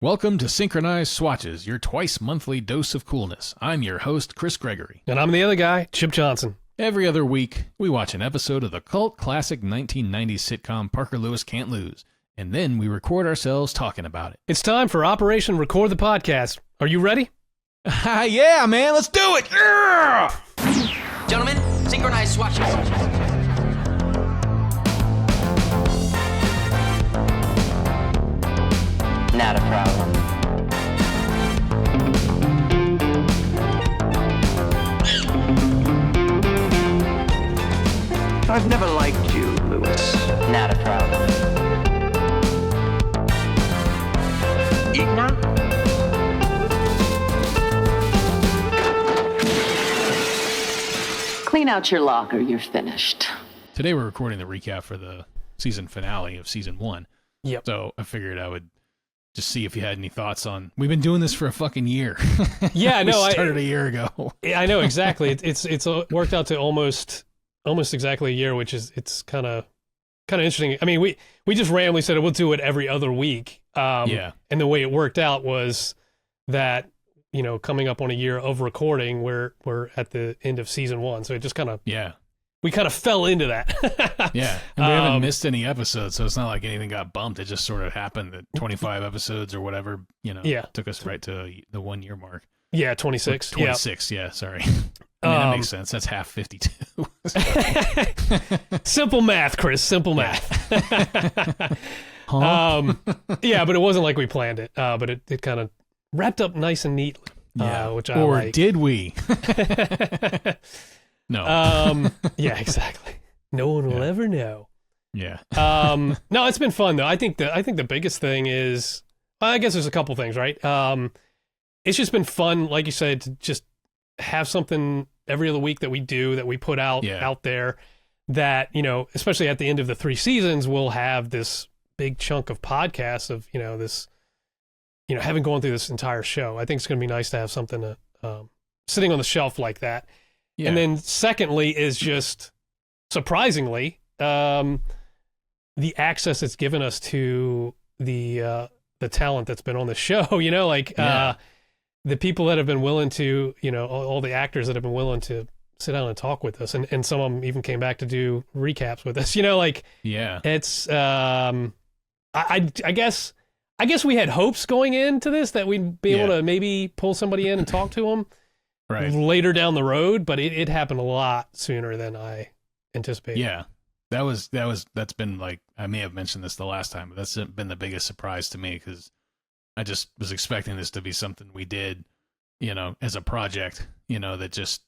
Welcome to Synchronize Swatches, your twice-monthly dose of coolness. I'm your host, Chris Gregory. And I'm the other guy, Chip Johnson. Every other week, we watch an episode of the cult classic 1990s sitcom Parker Lewis Can't Lose, and then we record ourselves talking about it. It's time for Operation Record the Podcast. Are you ready? Yeah, man, let's do it! Yeah! Gentlemen, Synchronize Swatches. Not a problem. I've never liked you, Lewis. Not a problem. Eat now? Clean out your locker. You're finished. Today we're recording the recap for the season finale of season 1. Yep. So I figured I would just see if you had any thoughts on... We've been doing this for a fucking year. Yeah, no, we started a year ago. I know, exactly. It's worked out to almost exactly a year, which is, it's kind of interesting. I mean, we just randomly said we'll do it every other week. Yeah. And the way it worked out was that, you know, coming up on a year of recording, we're at the end of season 1. So it just kind of... Yeah. We kind of fell into that. Yeah, and we haven't missed any episodes, so it's not like anything got bumped. It just sort of happened that 25 episodes or whatever, you know, took us right to the 1 year mark. Yeah, 26. 26, yeah, sorry. I mean, that makes sense. That's half 52. Simple math, Chris. Simple math. Huh? Yeah, but it wasn't like we planned it. But it kind of wrapped up nice and neatly. Which I like. Or did we? No. Yeah, exactly. No one will ever know. Yeah. No, it's been fun though. I think the biggest thing is, well, I guess there's a couple things, right? It's just been fun, like you said, to just have something every other week that we do, that we put out there, that, you know, especially at the end of the 3 seasons, we'll have this big chunk of podcasts of, you know, this, you know, having gone through this entire show. I think it's going to be nice to have something sitting on the shelf like that. Yeah. And then secondly is just, surprisingly, the access it's given us to the talent that's been on the show, you know, like the people that have been willing to, you know, all the actors that have been willing to sit down and talk with us. And some of them even came back to do recaps with us, you know, like, it's, I guess we had hopes going into this that we'd be able to maybe pull somebody in and talk to them. Right. Later down the road, but it happened a lot sooner than I anticipated. Yeah, that's been like, I may have mentioned this the last time, but that's been the biggest surprise to me, because I just was expecting this to be something we did, you know, as a project, you know, that just,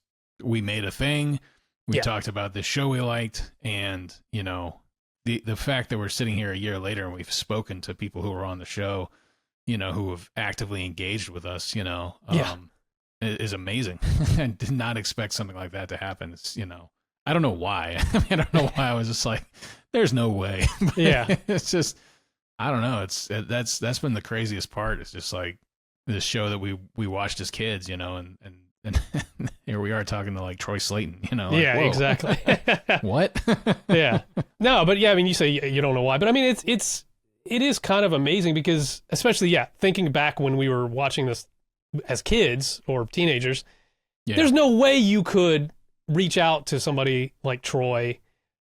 we made a thing, we talked about this show we liked, and, you know, the fact that we're sitting here a year later and we've spoken to people who were on the show, you know, who have actively engaged with us, you know, is amazing. I did not expect something like that to happen. It's, you know, I don't know why. I mean, I don't know why I was just like, there's no way. It's just, I don't know. That's been the craziest part. It's just like this show that we watched as kids, you know, and here we are talking to like Troy Slayton, you know. Like, whoa. Exactly. What? Yeah. No, but yeah, I mean, you say you don't know why, but I mean, it is kind of amazing because, especially, thinking back when we were watching this as kids or teenagers, there's no way you could reach out to somebody like Troy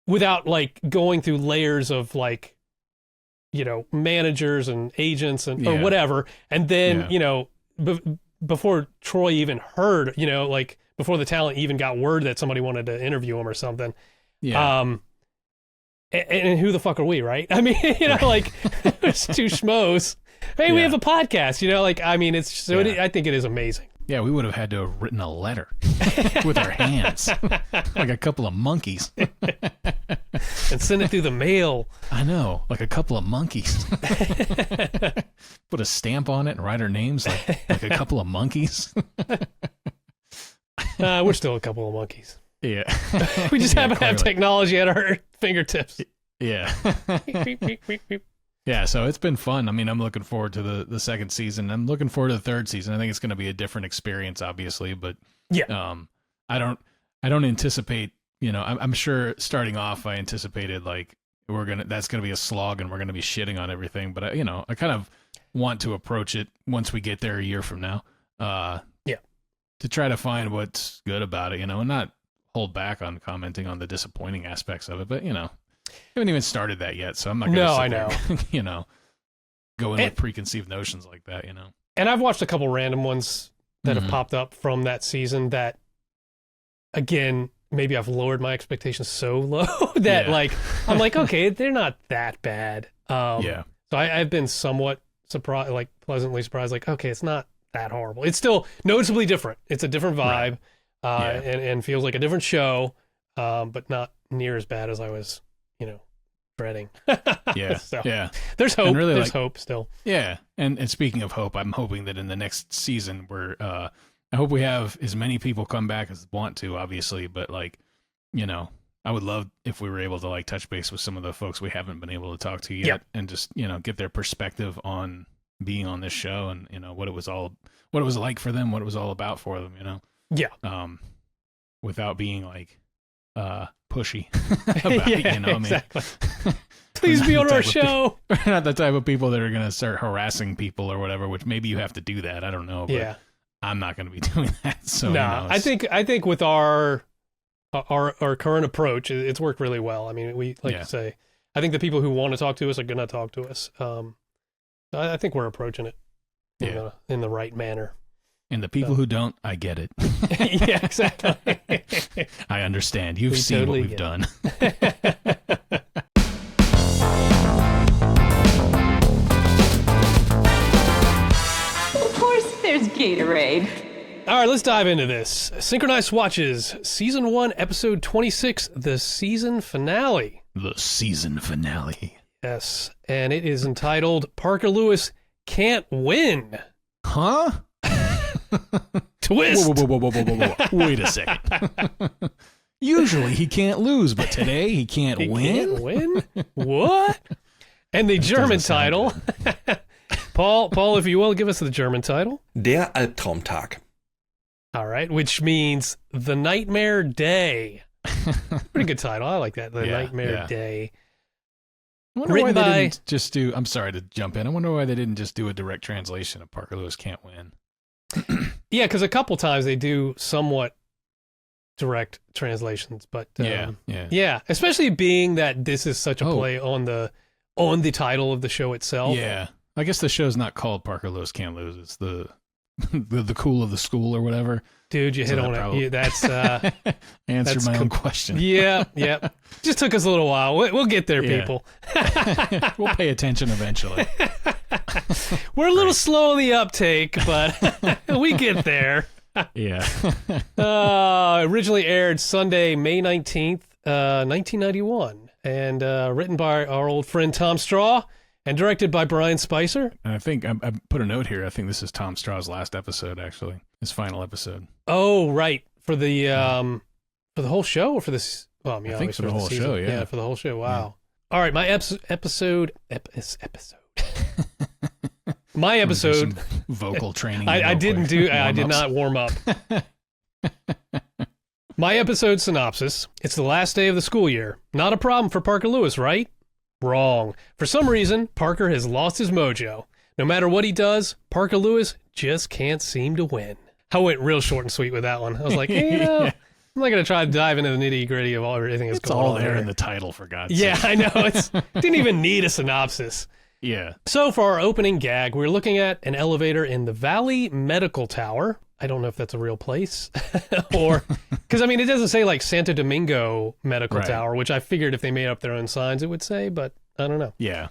without like going through layers of like, you know, managers and agents and or whatever. And then, you know, before Troy even heard, you know, like before the talent even got word that somebody wanted to interview him or something. Yeah. And who the fuck are we, right? I mean, you know, like it's 2 schmoes. Hey, we have a podcast, you know, like, I mean, it's so I think it is amazing. Yeah, we would have had to have written a letter with our hands, like a couple of monkeys. And send it through the mail. I know, like a couple of monkeys. Put a stamp on it and write our names like a couple of monkeys. We're still a couple of monkeys. Yeah. We just haven't had technology at our fingertips. Yeah. Yeah, so it's been fun. I mean, I'm looking forward to the second season. I'm looking forward to the third season. I think it's going to be a different experience, obviously, but I don't anticipate, you know, I'm sure starting off I anticipated like that's gonna be a slog and we're gonna be shitting on everything. But I kind of want to approach it once we get there a year from now. To try to find what's good about it, and not hold back on commenting on the disappointing aspects of it. But, I haven't even started that yet, so I'm not going to No, I know. Go in with preconceived notions like that, And I've watched a couple random ones that have popped up from that season that, again, maybe I've lowered my expectations so low that I'm like, okay, they're not that bad. So I've been somewhat surprised, like pleasantly surprised, like, okay, it's not that horrible. It's still noticeably different. It's a different vibe, and feels like a different show, but not near as bad as I was, dreading. There's hope. Really, there's hope still. Yeah, and speaking of hope, I'm hoping that in the next season I hope we have as many people come back as want to, obviously, but I would love if we were able to touch base with some of the folks we haven't been able to talk to yet, and just get their perspective on being on this show and what it was like for them, what it was all about for them, without being pushy about it, exactly. Please be on our show. We're not the type of people that are going to start harassing people or whatever, which maybe you have to do that. I don't know. But I'm not going to be doing that. So I think with our current approach, it's worked really well. I mean, we to say, I think the people who want to talk to us are going to talk to us. I think we're approaching it in the right manner. And the people who don't, I get it. Yeah, exactly. I understand. You've seen totally what we've done. Of course, there's Gatorade. All right, let's dive into this. Synchronize Swatches, Season 1, Episode 26, the season finale. The season finale. Yes, and it is entitled Parker Lewis Can't Win. Huh? Twist. Whoa. Wait a second. Usually he can't lose, but today he can't win? Can't win? What? And the German title. Paul, if you will, give us the German title. Der Albtraumtag. All right, which means The Nightmare Day. Pretty good title. I like that. The Nightmare Day. I wonder why they didn't just do... I'm sorry to jump in. I wonder why they didn't just do a direct translation of Parker Lewis Can't Win. Yeah, because a couple times they do somewhat direct translations, but especially being that this is such a play on the title of the show itself. Yeah, I guess the show's not called Parker Lewis Can't Lose. It's the cool of the school or whatever. Dude, you hit on it. That's answered my own question. Yeah. Just took us a little while. We'll get there, people. We'll pay attention eventually. We're a little slow on the uptake, but we get there. Yeah. Originally aired Sunday, May 19th, 1991, and written by our old friend Tom Straw and directed by Brian Spicer. And I think I put a note here. I think this is Tom Straw's last episode, actually. His final episode. Oh, right. For the whole show or for this? Well, I think for the whole show, yeah. Yeah, for the whole show. Wow. Yeah. All right, my episode. My episode. Vocal training. I did not warm up. My episode synopsis. It's the last day of the school year. Not a problem for Parker Lewis, right? Wrong. For some reason, Parker has lost his mojo. No matter what he does, Parker Lewis just can't seem to win. I went real short and sweet with that one. I was like, I'm not going to try to dive into the nitty-gritty of everything that's going on. It's all there in the title, for God's sake. Yeah, I know. It didn't even need a synopsis. Yeah. So for our opening gag, we're looking at an elevator in the Valley Medical Tower. I don't know if that's a real place or because, I mean, it doesn't say like Santo Domingo Medical Tower, which I figured if they made up their own signs, it would say, but I don't know. Yeah.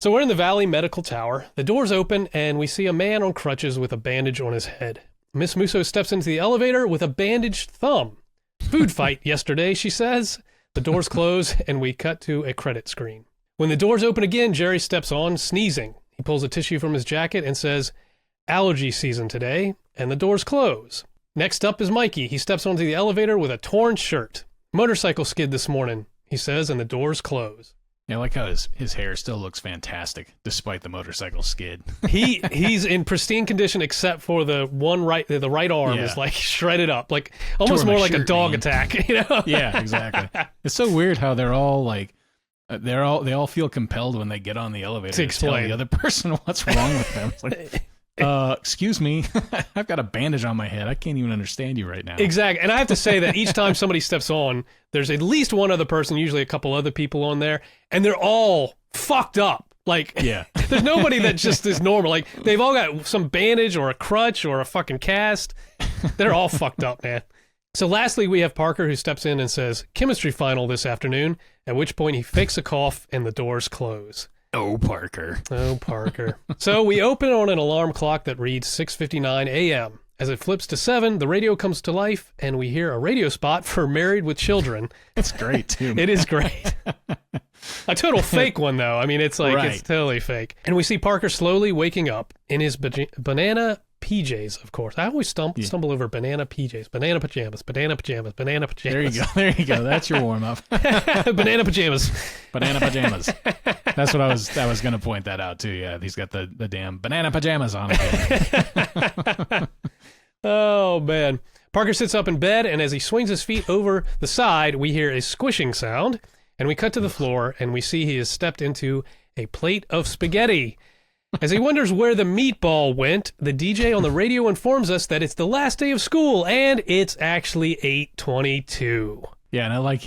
So we're in the Valley Medical Tower. The doors open and we see a man on crutches with a bandage on his head. Miss Musso steps into the elevator with a bandaged thumb. Food fight yesterday, she says. The doors close and we cut to a credit screen. When the doors open again, Jerry steps on, sneezing. He pulls a tissue from his jacket and says, "Allergy season today," and the doors close. Next up is Mikey. He steps onto the elevator with a torn shirt. "Motorcycle skid this morning," he says, and the doors close. Yeah, I like how his hair still looks fantastic despite the motorcycle skid. He's in pristine condition except for the right arm is like shredded up, like almost more like a dog attack, you know? Yeah, exactly. It's so weird how they're all like they all feel compelled when they get on the elevator To to tell explain. the other person what's wrong with them. It's like, excuse me, I've got a bandage on my head. I can't even understand you right now. Exactly. And I have to say that each time somebody steps on, there's at least one other person, usually a couple other people on there, and they're all fucked up. Like, Yeah. there's nobody that just is normal. Like, they've all got some bandage or a crutch or a fucking cast. They're all fucked up, man. So lastly, we have Parker, who steps in and says, chemistry final this afternoon, at which point he fakes a cough and the doors close. Oh, Parker. Oh, Parker. So we open on an alarm clock that reads 6:59 a.m. As it flips to 7, the radio comes to life, and we hear a radio spot for Married with Children. It's great, too. It is great. A total fake one, though. I mean, it's like, Right. It's totally fake. And we see Parker slowly waking up in his banana PJs, of course. I always stumble over banana PJs. Banana pajamas, banana pajamas, banana pajamas. There you go. That's your warm-up. Banana pajamas. Banana pajamas. That's what I was going to point that out, too. Yeah, he's got the damn banana pajamas on again. Oh, man. Parker sits up in bed, and as he swings his feet over the side, we hear a squishing sound, and we cut to the floor, and we see he has stepped into a plate of spaghetti. As he wonders where the meatball went, the DJ on the radio informs us that it's the last day of school, and it's actually 8:22. Yeah, and I like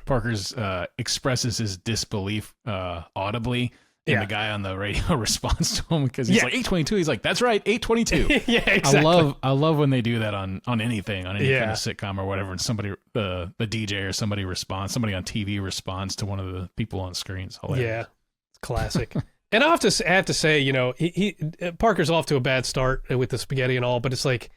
Parker's expresses his disbelief audibly. And Yeah. the guy on the radio responds to him because he's Yeah. like 8:22. He's like, "That's right, 8:22." Yeah, exactly. I love when they do that on anything, on any Yeah. kind of sitcom or whatever. And somebody, the DJ or somebody responds, somebody on TV responds to one of the people on screen. It's hilarious. Yeah, it's classic. And I have to say, you know, Parker's off to a bad start with the spaghetti and all, but it's like,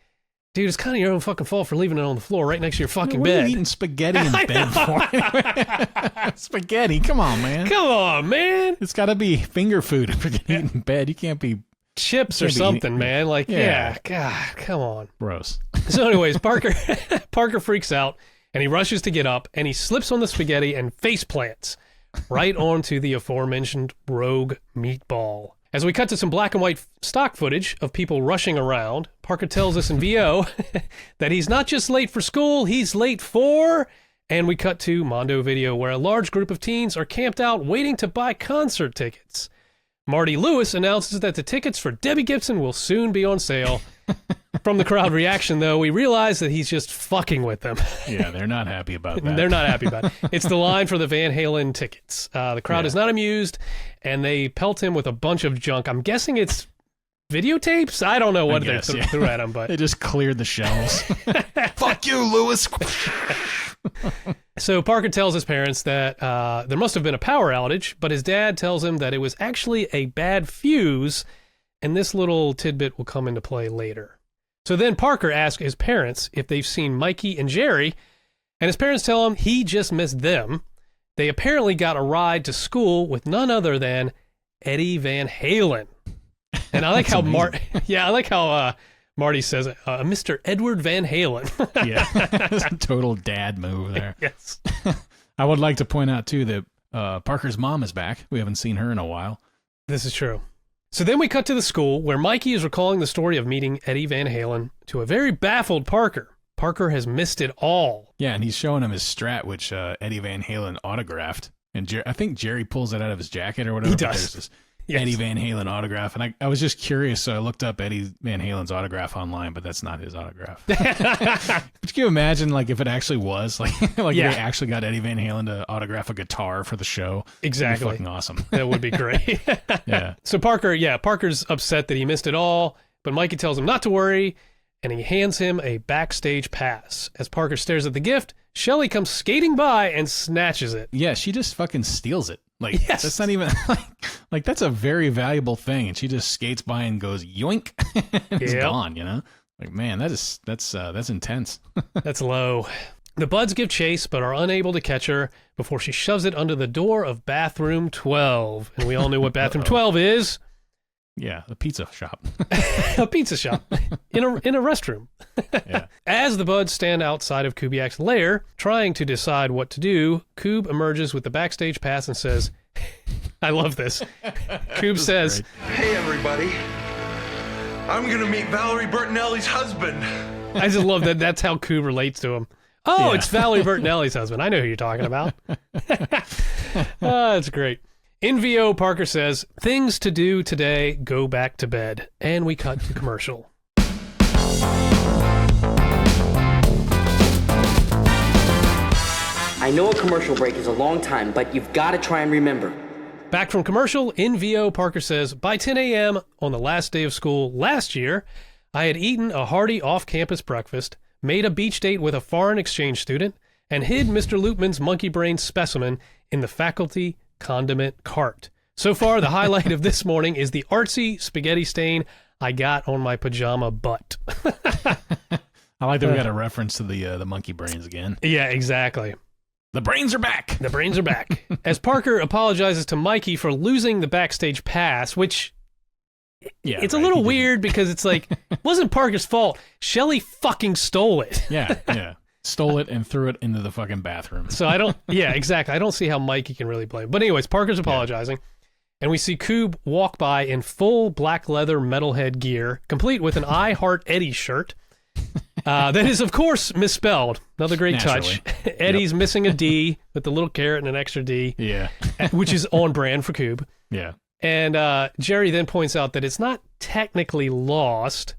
dude, it's kind of your own fucking fault for leaving it on the floor right next to your fucking What are bed. you eating spaghetti in bed for? Spaghetti, come on, man. Come on, man. It's got to be finger food if you're gonna eat in bed. You can't be Chips or Can't be something, eating- man. Like, Yeah. yeah, God, come on. gross. So anyways, Parker freaks out and he rushes to get up and he slips on the spaghetti and face plants right onto the aforementioned rogue meatball. As we cut to some black and white stock footage of people rushing around, Parker tells us in VO that he's not just late for school, he's late for... And we cut to Mondo Video, where a large group of teens are camped out waiting to buy concert tickets. Marty Lewis announces that the tickets for Debbie Gibson will soon be on sale. From the crowd reaction, though, we realize that he's just fucking with them. Yeah, they're not happy about that. They're not happy about it. It's the line for the Van Halen tickets. The crowd is not amused, and they pelt him with a bunch of junk. I'm guessing it's videotapes? I don't know what they guess, yeah. threw at him, but... They just cleared the shelves. Fuck you, Lewis. So Parker tells his parents that there must have been a power outage, but his dad tells him that it was actually a bad fuse, and this little tidbit will come into play later. So then Parker asks his parents if they've seen Mikey and Jerry, and his parents tell him he just missed them. They apparently got a ride to school with none other than Eddie Van Halen. And I like how Marty says it, Mr. Edward Van Halen. Yeah, it's a total dad move there. Yes. I would like to point out, too, that Parker's mom is back. We haven't seen her in a while. This is true. So then we cut to the school where Mikey is recalling the story of meeting Eddie Van Halen to a very baffled Parker. Parker has missed it all. Yeah, and he's showing him his Strat, which Eddie Van Halen autographed. And I think Jerry pulls it out of his jacket or whatever. He but does. There's this Yes. Eddie Van Halen autograph. And I was just curious, so I looked up Eddie Van Halen's autograph online, but that's not his autograph. But can you imagine, like, if it actually was? Like Yeah. they actually got Eddie Van Halen to autograph a guitar for the show. Exactly. That'd be fucking awesome. That would be great. Yeah. So Parker's upset that he missed it all, but Mikey tells him not to worry, and he hands him a backstage pass. As Parker stares at the gift, Shelly comes skating by and snatches it. Yeah, she just fucking steals it. Like, Yes. that's not even, like, that's a very valuable thing. And she just skates by and goes, yoink, and it's Yep. gone, you know? Like, man, that's intense. That's low. The Buds give chase, but are unable to catch her before she shoves it under the door of bathroom 12. And we all know what bathroom 12 is. Yeah, the pizza shop. A pizza shop in a restroom. Yeah. As the Buds stand outside of Kubiak's lair, trying to decide what to do, Koob emerges with the backstage pass and says, I love this. Koob says, great. Hey, everybody. I'm going to meet Valerie Bertinelli's husband. I just love that that's how Koob relates to him. Oh, Yeah. it's Valerie Bertinelli's husband. I know who you're talking about. That's great. In VO, Parker says, things to do today, go back to bed. And we cut to commercial. I know a commercial break is a long time, but you've got to try and remember. Back from commercial, in VO, Parker says, by 10 a.m. on the last day of school last year, I had eaten a hearty off-campus breakfast, made a beach date with a foreign exchange student, and hid Mr. Loopman's monkey brain specimen in the faculty condiment cart. So far, the highlight of this morning is the artsy spaghetti stain I got on my pajama butt. I like that we got a reference to the monkey brains again. Yeah, exactly. The brains are back. The brains are back. As Parker apologizes to Mikey for losing the backstage pass, which it's a little weird because it's like, it wasn't Parker's fault. Shelley fucking stole it. Yeah. Stole it and threw it into the fucking bathroom. So exactly. I don't see how Mikey can really blame. But anyways, Parker's apologizing. And we see Coob walk by in full black leather metalhead gear, complete with an I Heart Eddie shirt. That is, of course, misspelled. Another great touch. Eddie's missing a D with the little carrot and an extra D. Yeah. Which is on brand for Coob. Yeah. And Jerry then points out that it's not technically lost.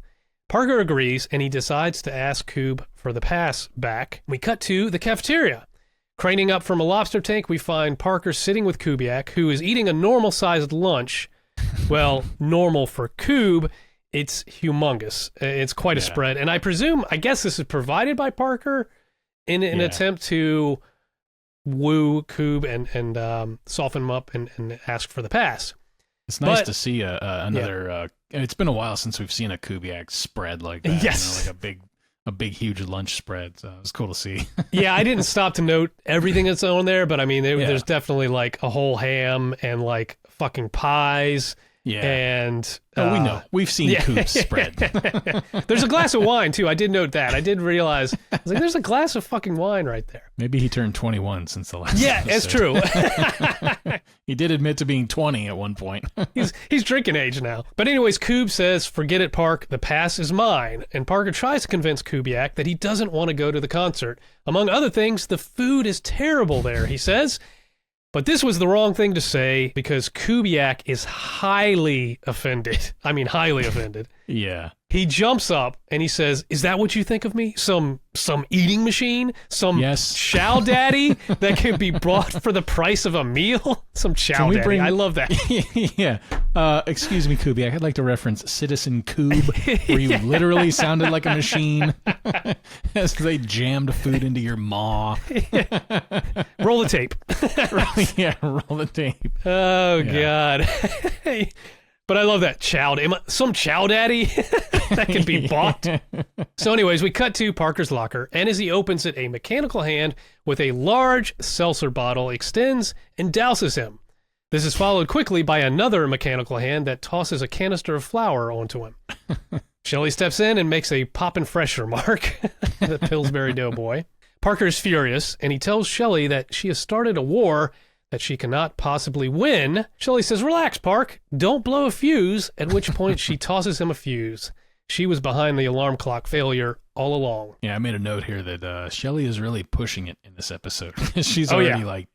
Parker agrees, and he decides to ask Coob for the pass back. We cut to the cafeteria. Craning up from a lobster tank, we find Parker sitting with Kubiak, who is eating a normal-sized lunch. Well, normal for Coob, it's humongous. It's quite a spread. And I guess this is provided by Parker in an attempt to woo Coob and soften him up and ask for the pass. It's nice to see another. It's been a while since we've seen a Kubiak spread like that. Yes, like a big, huge lunch spread. So it was cool to see. Yeah, I didn't stop to note everything that's on there, but I mean, there's definitely like a whole ham and like fucking pies. Yeah, and we know we've seen Coop's spread. There's a glass of wine too. I did note that. I did realize. I was like, "There's a glass of fucking wine right there." Maybe he turned 21 since the last. Yeah, episode. it's true. He did admit to being 20 at one point. he's drinking age now. But anyways, Coob says, "Forget it, Park. The pass is mine." And Parker tries to convince Kubiak that he doesn't want to go to the concert. Among other things, the food is terrible there. He says. But this was the wrong thing to say because Kubiak is highly offended. I mean, highly offended. Yeah. He jumps up and he says, "Is that what you think of me? Some eating machine? Some chow daddy that can be bought for the price of a meal? Some chow daddy." I love that. Yeah. Excuse me, Kubiak. I'd like to reference Citizen Coob, where you literally sounded like a machine as they jammed food into your maw. Roll the tape. Yeah, roll the tape. Oh, God. But I love that some chow daddy that can be bought. So anyways, we cut to Parker's locker, and as he opens it, a mechanical hand with a large seltzer bottle extends and douses him. This is followed quickly by another mechanical hand that tosses a canister of flour onto him. Shelley steps in and makes a poppin' fresh remark, the Pillsbury Doughboy. Parker is furious, and he tells Shelley that she has started a war that she cannot possibly win. Shelley says, "Relax, Park. Don't blow a fuse," at which point she tosses him a fuse. She was behind the alarm clock failure all along. Yeah, I made a note here that Shelley is really pushing it in this episode. She's already like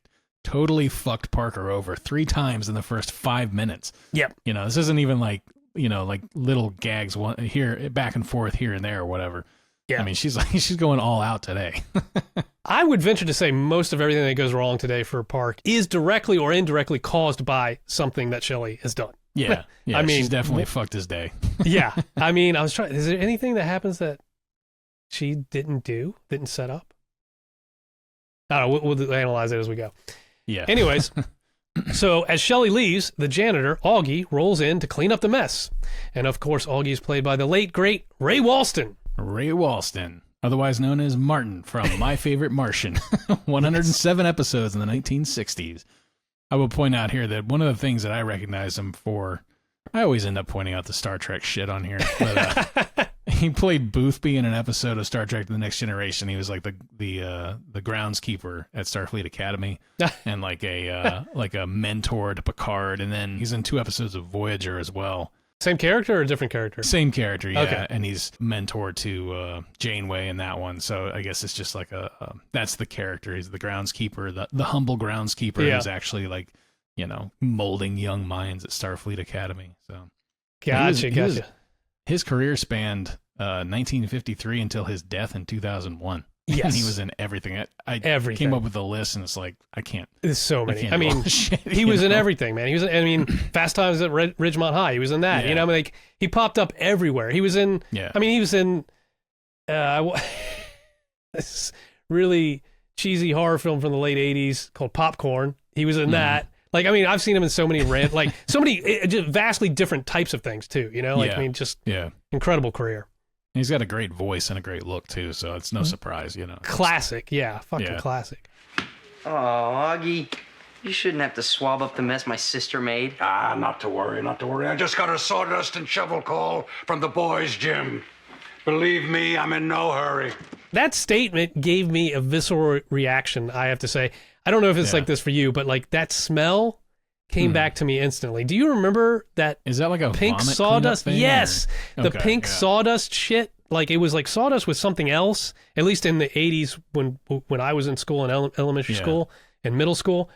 totally fucked Parker over 3 times in the first 5 minutes. Yep. You know, this isn't even like, like little gags here, back and forth here and there or whatever. Yeah. I mean, she's going all out today. I would venture to say most of everything that goes wrong today for Park is directly or indirectly caused by something that Shelley has done. Yeah. I mean, she's definitely fucked his day. Yeah. I mean, I was trying. Is there anything that happens that she didn't set up? I don't know. We'll analyze it as we go. Yeah. Anyways, so as Shelley leaves, the janitor, Augie, rolls in to clean up the mess. And of course, Augie is played by the late, great Ray Walston. Ray Walston, otherwise known as Martin from My Favorite Martian. 107 episodes in the 1960s. I will point out here that one of the things that I recognize him for, I always end up pointing out the Star Trek shit on here, but he played Boothby in an episode of Star Trek The Next Generation. He was like the groundskeeper at Starfleet Academy and like a mentor to Picard, and then he's in 2 episodes of Voyager as well. Same character or a different character? Same character, yeah. Okay. And he's mentor to Janeway in that one. So I guess it's just like that's the character. He's the groundskeeper, the humble groundskeeper who's actually like, molding young minds at Starfleet Academy. So Gotcha. His career spanned 1953 until his death in 2001. Yes. And he was in everything. I Everything. came up with a list, and it's like, I can't. There's so many. can't I do all mean, this shit, he was in know? everything, man. He was. Fast Times at Ridgemont High. He was in that. Yeah. Like he popped up everywhere. He was in. Yeah. He was in. This really cheesy horror film from the late '80s called Popcorn. He was in that. Like, I've seen him in so many just vastly different types of things too. Just incredible career. He's got a great voice and a great look too, so it's no surprise, Classic, fucking classic. Oh, Augie, you shouldn't have to swab up the mess my sister made. Ah, not to worry. I just got a sawdust and shovel call from the boys' gym. Believe me, I'm in no hurry. That statement gave me a visceral reaction, I have to say. I don't know if it's like this for you, but like that smell came back to me instantly. Do you remember that? Is that like a pink vomit sawdust? cleanup thing, Yes, or? the Okay, pink sawdust shit. Like it was like sawdust with something else. At least in the '80s, when I was in school, in elementary school and middle school.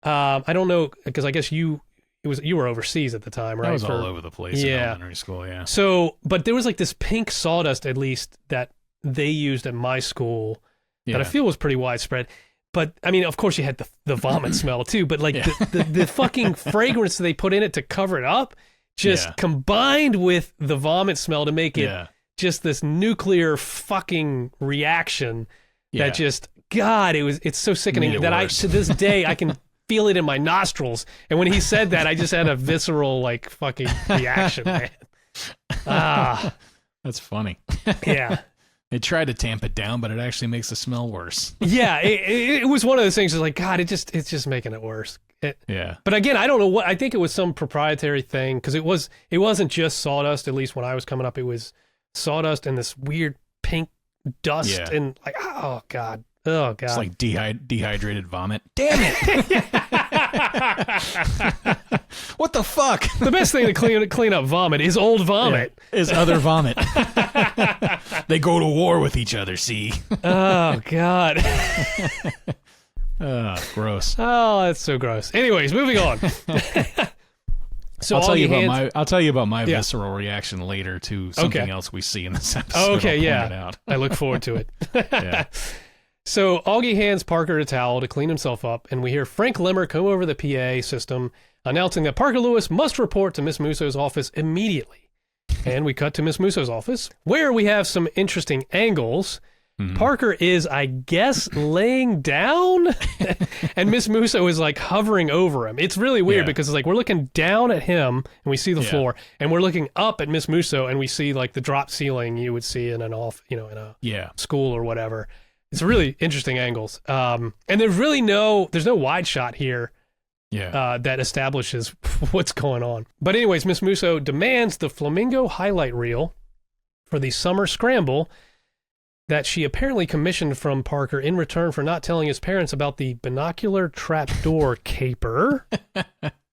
I don't know, because I guess you were overseas at the time, right? I was all over the place in elementary school. Yeah. So, but there was like this pink sawdust, at least that they used at my school, that I feel was pretty widespread. But of course, you had the vomit smell too. But like the fucking fragrance they put in it to cover it up, just combined with the vomit smell to make it just this nuclear fucking reaction that just it's so sickening that to this day I can feel it in my nostrils. And when he said that, I just had a visceral like fucking reaction, man. That's funny. Yeah. They tried to tamp it down, but it actually makes the smell worse. Yeah, it was one of those things. It's like, God, it's just making it worse. But again, I don't know what. I think it was some proprietary thing, because it wasn't just sawdust. At least when I was coming up, it was sawdust and this weird pink dust and like, oh God. It's like dehydrated vomit. Damn it! What the fuck? The best thing to clean up vomit is old vomit. Is other vomit. They go to war with each other. See? Oh God. Gross. Oh, that's so gross. Anyways, moving on. So I'll tell you about my visceral reaction later to something else we see in this episode. Okay, I'll point it out. I look forward to it. Yeah. So Augie hands Parker a towel to clean himself up, and we hear Frank Limmer come over the PA system announcing that Parker Lewis must report to Miss Musso's office immediately. And we cut to Miss Musso's office, where we have some interesting angles. Parker is, I guess, laying down, and Miss Musso is like hovering over him. It's really weird because it's like we're looking down at him and we see the floor, and we're looking up at Miss Musso and we see like the drop ceiling you would see in an in a school or whatever. It's really interesting angles. And there's no wide shot here that establishes what's going on. But anyways, Miss Musso demands the flamingo highlight reel for the summer scramble that she apparently commissioned from Parker in return for not telling his parents about the binocular trapdoor caper.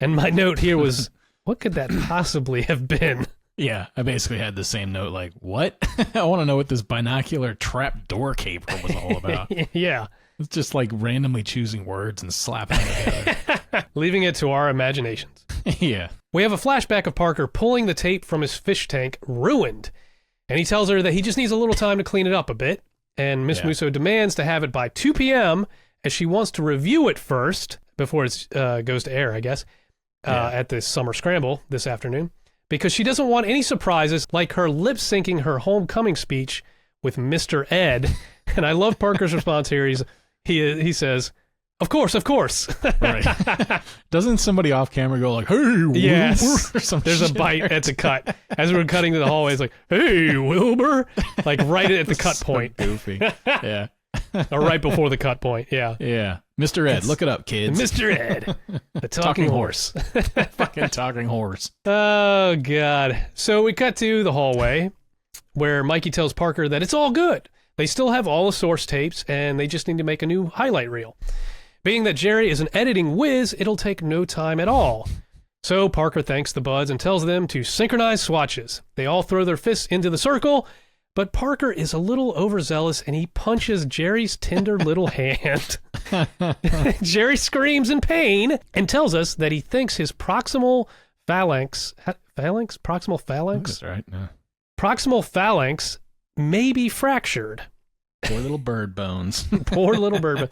And my note here was, what could that possibly have been? Yeah, I basically had the same note, like, what? I want to know what this binocular trapdoor caper was all about. Yeah. It's just like randomly choosing words and slapping them together. Leaving it to our imaginations. Yeah. We have a flashback of Parker pulling the tape from his fish tank, ruined. And he tells her that he just needs a little time to clean it up a bit. And Miss Musso demands to have it by 2 p.m. as she wants to review it first before it goes to air, I guess, at the summer scramble this afternoon. Because she doesn't want any surprises like her lip-syncing her homecoming speech with Mr. Ed. And I love Parker's response here. He says, of course. Right. Doesn't somebody off camera go like, hey, yes. Wilbur? There's a bite at the cut. As we're cutting to the hallway, it's like, hey, Wilbur. Like right at the cut point. Goofy. Yeah. Or right before the cut point. Yeah. Yeah. Mr. Ed, look it up, kids. Mr. Ed, the talking horse. Fucking talking horse. Oh, God. So we cut to the hallway where Mikey tells Parker that it's all good. They still have all the source tapes, and they just need to make a new highlight reel. Being that Jerry is an editing whiz, it'll take no time at all. So Parker thanks the buds and tells them to synchronize swatches. They all throw their fists into the circle, but Parker is a little overzealous and he punches Jerry's tender little hand. Jerry screams in pain and tells us that he thinks his proximal phalanx? Proximal phalanx? That's right. No. Proximal phalanx may be fractured. Poor little bird bones. Poor little bird.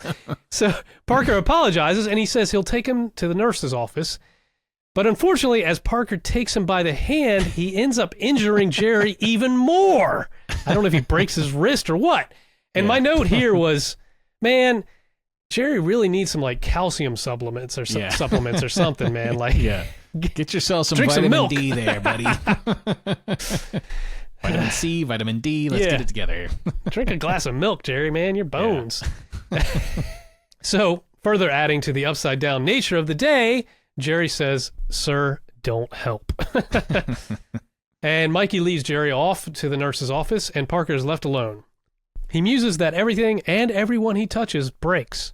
So Parker apologizes and he says he'll take him to the nurse's office. But unfortunately, as Parker takes him by the hand, he ends up injuring Jerry even more. I don't know if he breaks his wrist or what. And my note here was, man, Jerry really needs some like calcium supplements or supplements or something, man. Like, get yourself some drink vitamin some milk. D there, buddy. Vitamin C, vitamin D. Let's get it together. Drink a glass of milk, Jerry, man. Your bones. So, further adding to the upside down nature of the day, Jerry says, "Sir, don't help." And Mikey leaves Jerry off to the nurse's office, and Parker is left alone. He muses that everything and everyone he touches breaks.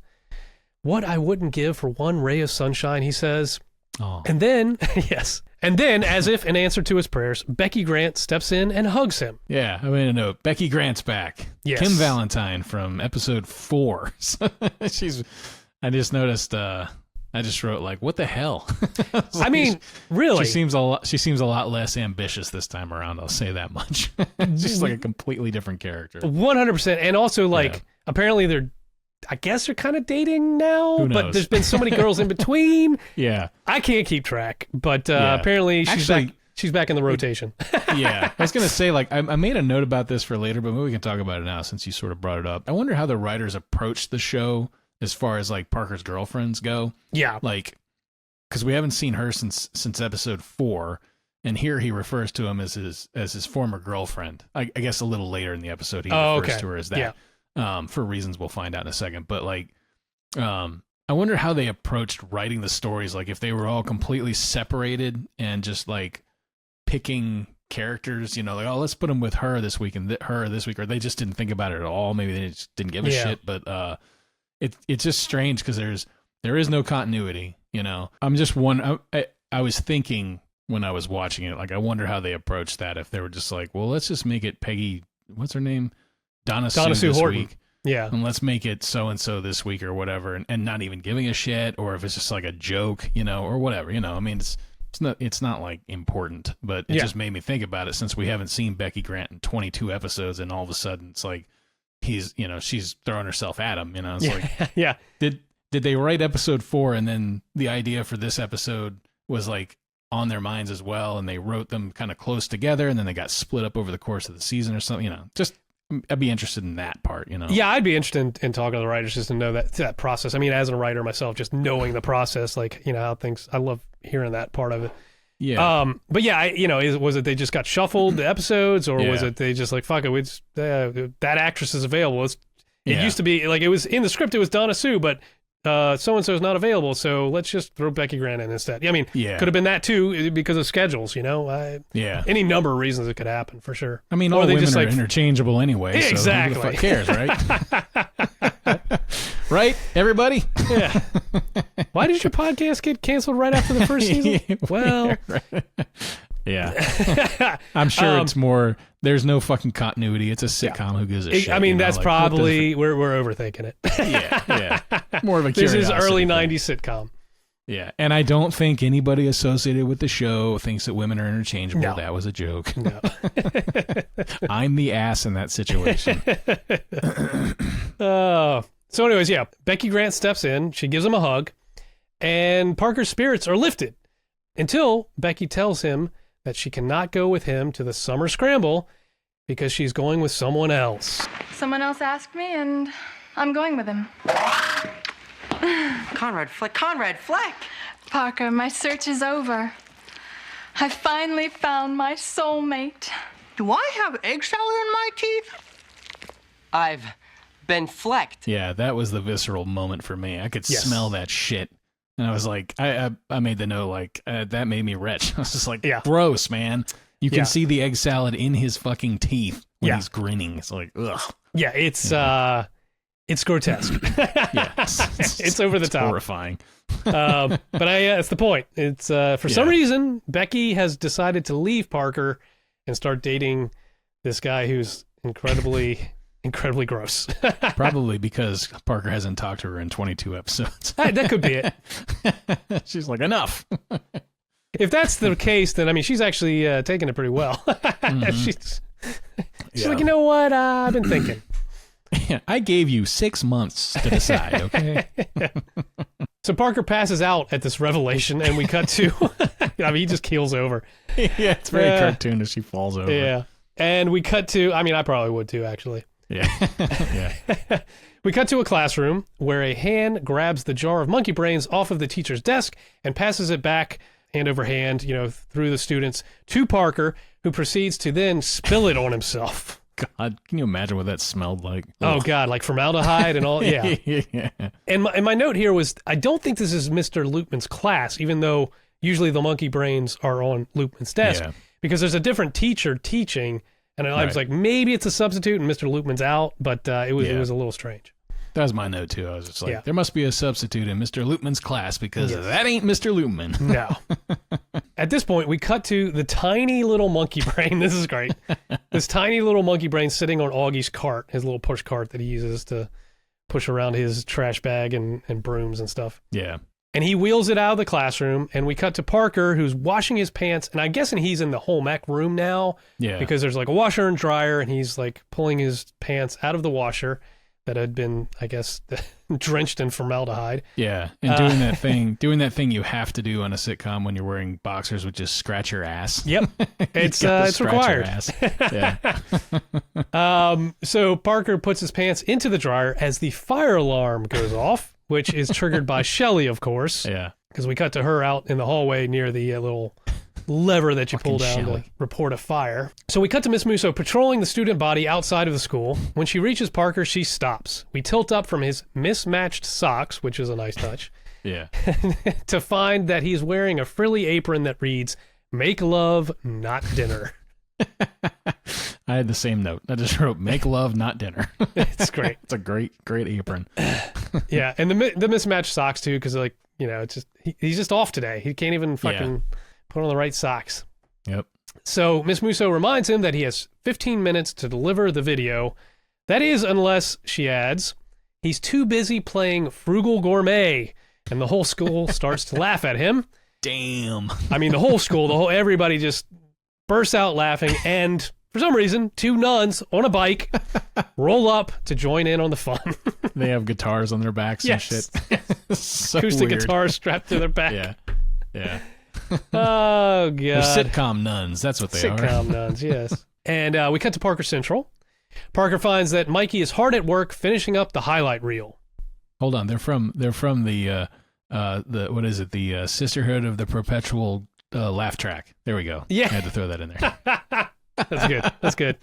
What I wouldn't give for one ray of sunshine, he says. Oh. And then, and then, as if in answer to his prayers, Becky Grant steps in and hugs him. Yeah, I made a note. Becky Grant's back. Yes. Kim Valentine from episode 4. I just noticed. I just wrote like, what the hell? I mean, really, she seems a lot less ambitious this time around. I'll say that much. Just like a completely different character. 100%. And also, like, apparently I guess they're kind of dating now, Who knows? but there's been so many girls in between. Yeah, I can't keep track, but apparently she's back in the rotation. Yeah, I was gonna say, like, I made a note about this for later, but maybe we can talk about it now since you sort of brought it up. I wonder how the writers approached the show as far as like Parker's girlfriends go. Yeah, like, because we haven't seen her since episode 4, and here he refers to him as his former girlfriend. I guess a little later in the episode he refers to her as that. Yeah. For reasons we'll find out in a second. But like, I wonder how they approached writing the stories. Like if they were all completely separated and just like picking characters, like, oh, let's put them with her this week and her this week, or they just didn't think about it at all. Maybe they just didn't give a shit. But it's just strange because there is no continuity. I'm just I was thinking when I was watching it, like, I wonder how they approached that. If they were just like, well, let's just make it Peggy. What's her name? Donna Sue this Horton. Week. Yeah. And let's make it so-and-so this week or whatever, and not even giving a shit, or if it's just like a joke, or whatever, I mean, it's not like important, but it just made me think about it since we haven't seen Becky Grant in 22 episodes, and all of a sudden it's like she's throwing herself at him, it's like, yeah. Did they write episode 4 and then the idea for this episode was like on their minds as well, and they wrote them kind of close together, and then they got split up over the course of the season or something, just I'd be interested in that part, Yeah, I'd be interested in talking to the writers just to know that process. I mean, as a writer myself, just knowing the process, like, how things, I love hearing that part of it. Yeah. But yeah, was it they just got shuffled the episodes, or was it they just like, fuck it, that actress is available. It used to be like, it was in the script, it was Donna Sue, but so-and-so is not available, so let's just throw Becky Grant in instead. I mean, could have been that too because of schedules, any number of reasons it could happen for sure. I mean, all women just are interchangeable anyway. Exactly. So who the fuck cares, right? Right, everybody? Yeah. Why did your podcast get canceled right after the first season? Well, yeah. I'm sure it's more. There's no fucking continuity. It's a sitcom. Who gives a shit? I mean, that's like, probably we're overthinking it. Yeah. More of a curiosity. This is early '90s sitcom. Yeah, and I don't think anybody associated with the show thinks that women are interchangeable. No. That was a joke. No. I'm the ass in that situation. So anyways, Becky Grant steps in. She gives him a hug, and Parker's spirits are lifted until Becky tells him that she cannot go with him to the summer scramble because she's going with someone else. Someone else asked me, and I'm going with him. Conrad Fleck! Parker, my search is over. I finally found my soulmate. Do I have egg salad in my teeth? I've been flecked. Yeah, that was the visceral moment for me. I could smell that shit. And I was like, I made the note, like, that made me retch. I was just like, gross, man. You can see the egg salad in his fucking teeth when he's grinning. It's like, ugh. Yeah, it's, It's grotesque. Yeah, It's over the top. Horrifying. But that's the point. It's for some reason Becky has decided to leave Parker and start dating this guy who's incredibly gross. Probably because Parker hasn't talked to her in 22 episodes. That could be it. She's like, enough. If that's the case, then I mean she's actually taking it pretty well. She's like, you know what? I've been thinking. I gave you 6 months to decide, okay? So Parker passes out at this revelation, and we cut to, I mean, he just keels over. Yeah, it's very cartoonish. She falls over. Yeah. And we cut to, I mean, I probably would too, actually. Yeah. Yeah. We cut to a classroom where a hand grabs the jar of monkey brains off of the teacher's desk and passes it back, hand over hand, through the students to Parker, who proceeds to then spill it on himself. God, can you imagine what that smelled like? Oh, God, like formaldehyde and all. Yeah. Yeah. And my note here was, I don't think this is Mr. Loopman's class, even though usually the monkey brains are on Loopman's desk, because there's a different teacher teaching. And I was like, maybe it's a substitute and Mr. Loopman's out, but it was a little strange. That was my note, too. I was just like, there must be a substitute in Mr. Loopman's class because that ain't Mr. Loopman. No. At this point, we cut to the tiny little monkey brain. This is great. This tiny little monkey brain sitting on Augie's cart, his little push cart that he uses to push around his trash bag and brooms and stuff. Yeah. And he wheels it out of the classroom, and we cut to Parker, who's washing his pants, and I'm guessing he's in the home ec room now. Yeah. Because there's like a washer and dryer, and he's like pulling his pants out of the washer that had been, I guess, drenched in formaldehyde. Yeah, and doing that thing you have to do on a sitcom when you're wearing boxers, which is scratch your ass. Yep, it's required. Yeah. So Parker puts his pants into the dryer as the fire alarm goes off, which is triggered by Shelly, of course. Yeah, because we cut to her out in the hallway near the little lever that you pull down to report a fire. So we cut to Miss Musso patrolling the student body outside of the school. When she reaches Parker, she stops. We tilt up from his mismatched socks, which is a nice touch, to find that he's wearing a frilly apron that reads, "Make love, not dinner." I had the same note. I just wrote, "Make love, not dinner." It's great. It's a great apron. Yeah, and the mismatched socks too, because it's just he's just off today. He can't even fucking put on the right socks. Yep. So Miss Musso reminds him that he has 15 minutes to deliver the video. That is, unless, she adds, he's too busy playing Frugal Gourmet, and the whole school starts to laugh at him. Damn. I mean, the whole school, everybody just bursts out laughing, and for some reason, 2 nuns on a bike roll up to join in on the fun. They have guitars on their backs and shit. So acoustic weird. guitars strapped to their back. Yeah. Oh, God. They're sitcom nuns. That's what they are. Sitcom nuns, yes. And we cut to Parker Central. Parker finds that Mikey is hard at work finishing up the highlight reel. Hold on. They're from the what is it? The Sisterhood of the Perpetual Laugh Track. There we go. Yeah. I had to throw that in there. That's good.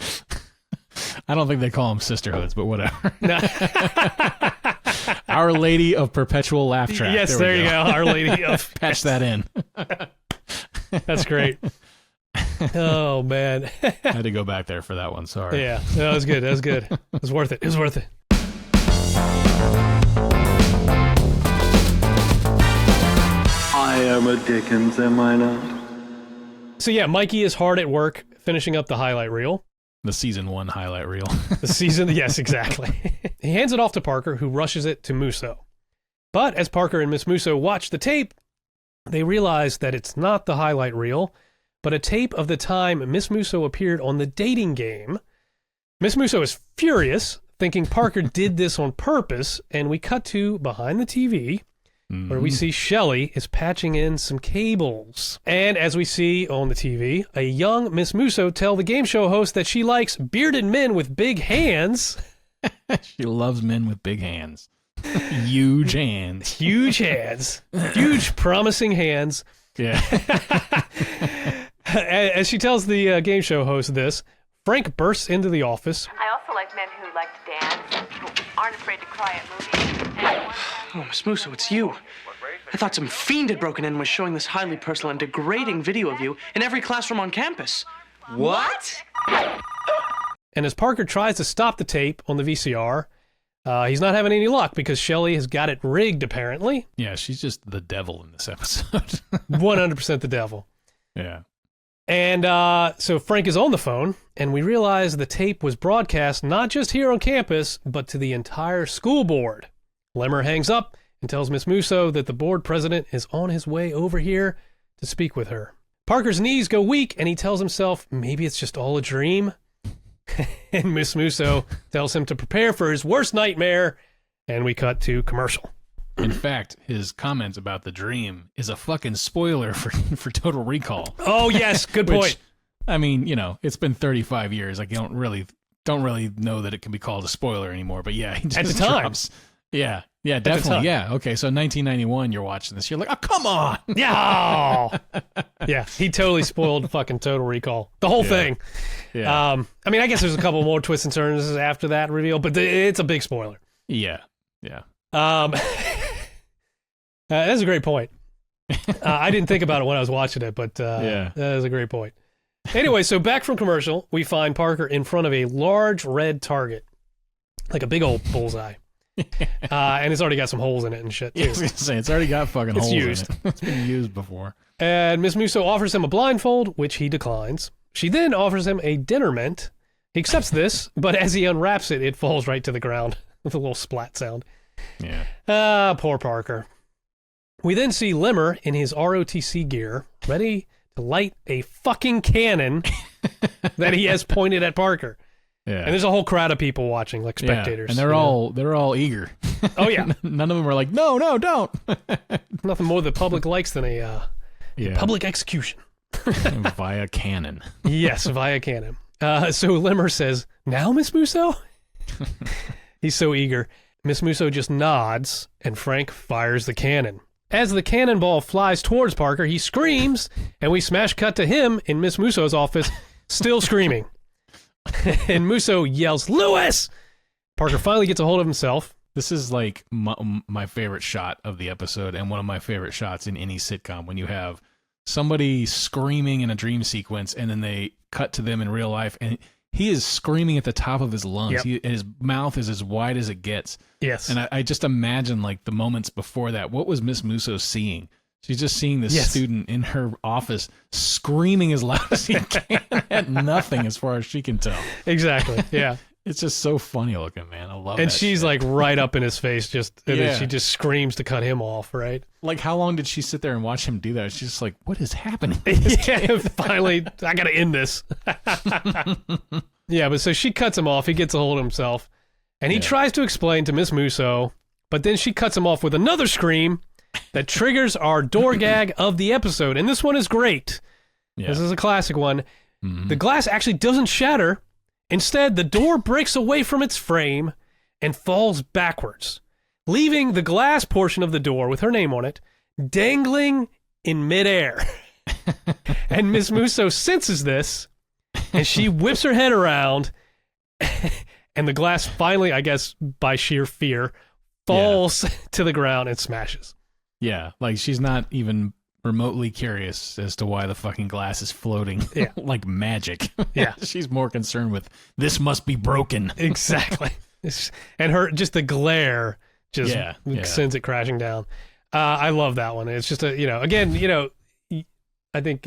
I don't think they call them sisterhoods, but whatever. No. Our Lady of Perpetual Laugh Track. Yes, there you go. Our Lady of... Patch that in. That's great. Oh, man. I had to go back there for that one. Sorry. Yeah, that was good. It was worth it. I am a Dickens, am I not? So yeah, Mikey is hard at work finishing up the highlight reel. The season 1 highlight reel. Yes, exactly. He hands it off to Parker, who rushes it to Musso. But as Parker and Miss Musso watch the tape, they realize that it's not the highlight reel, but a tape of the time Miss Musso appeared on the dating game. Miss Musso is furious, thinking Parker did this on purpose, and we cut to behind the TV, where we see Shelly is patching in some cables. And as we see on the TV, a young Miss Musso tell the game show host that she likes bearded men with big hands. She loves men with big hands. Huge hands. Huge hands. Huge promising hands. Yeah. As she tells the game show host this, Frank bursts into the office. I also like men who like to dance, who aren't afraid to cry at movies. Oh, Miss Musso, it's you. I thought some fiend had broken in and was showing this highly personal and degrading video of you in every classroom on campus. What? And as Parker tries to stop the tape on the VCR, He's not having any luck because Shelley has got it rigged, apparently. Yeah, she's just the devil in this episode. 100% the devil. Yeah. And so Frank is on the phone, and we realize the tape was broadcast not just here on campus, but to the entire school board. Lemmer hangs up and tells Miss Musso that the board president is on his way over here to speak with her. Parker's knees go weak, and he tells himself maybe it's just all a dream. And Miss Musso tells him to prepare for his worst nightmare, and we cut to commercial. In fact, his comment about the dream is a fucking spoiler for Total Recall. Oh, yes, good point. Which, I mean, it's been 35 years. I don't really know that it can be called a spoiler anymore. But yeah, he just at the time, drops. Yeah, definitely. Yeah, okay. So 1991, you're watching this. You're like, oh, come on. Yeah, yeah. He totally spoiled fucking Total Recall, the whole thing. Yeah. I mean, I guess there's a couple more twists and turns after that reveal, but it's a big spoiler. Yeah. That's a great point. I didn't think about it when I was watching it, but that is a great point. Anyway, so back from commercial, we find Parker in front of a large red target, like a big old bullseye. And it's already got some holes in it and shit, too. Yeah, I was going to say, it's already got fucking holes used. in it. It's been used before. And Miss Musso offers him a blindfold, which he declines. She then offers him a dinner mint. He accepts this, but as he unwraps it, it falls right to the ground with a little splat sound. Yeah. Poor Parker. We then see Lemmer in his ROTC gear, ready to light a fucking cannon that he has pointed at Parker. Yeah. And there's a whole crowd of people watching, like spectators. And they're all eger. Oh, yeah. None of them are like, no, don't. Nothing more the public likes than a public execution. Via cannon. Yes, via cannon. So Lemmer says, now, Miss Musso? He's so eager. Miss Musso just nods, and Frank fires the cannon. As the cannonball flies towards Parker, he screams, and we smash cut to him in Miss Musso's office, still screaming. And Musso yells, Lewis! Parker finally gets a hold of himself. This is like my favorite shot of the episode, and one of my favorite shots in any sitcom, when you have somebody screaming in a dream sequence, and then they cut to them in real life, and he is screaming at the top of his lungs. Yep. His mouth is as wide as it gets. Yes. And I just imagine, like, the moments before that. What was Miss Musso seeing? She's just seeing this student in her office screaming as loud as he can at nothing, as far as she can tell. Exactly, yeah. It's just so funny looking, man. I love it. And she's shit. like right up in his face, she just screams to cut him off, right? Like, how long did she sit there and watch him do that? She's just like, what is happening? Yeah, finally, I gotta end this. Yeah, but so she cuts him off. He gets a hold of himself, and he tries to explain to Miss Musso, but then she cuts him off with another scream that triggers our door gag of the episode. And this one is great. Yeah. This is a classic one. Mm-hmm. The glass actually doesn't shatter. Instead, the door breaks away from its frame and falls backwards, leaving the glass portion of the door with her name on it dangling in midair. And Miss Musso senses this, and she whips her head around, and the glass finally, I guess by sheer fear, falls to the ground and smashes. Yeah, like she's not even remotely curious as to why the fucking glass is floating like magic. Yeah. She's more concerned with, this must be broken. Exactly. And the glare just sends it crashing down. I love that one. It's just I think,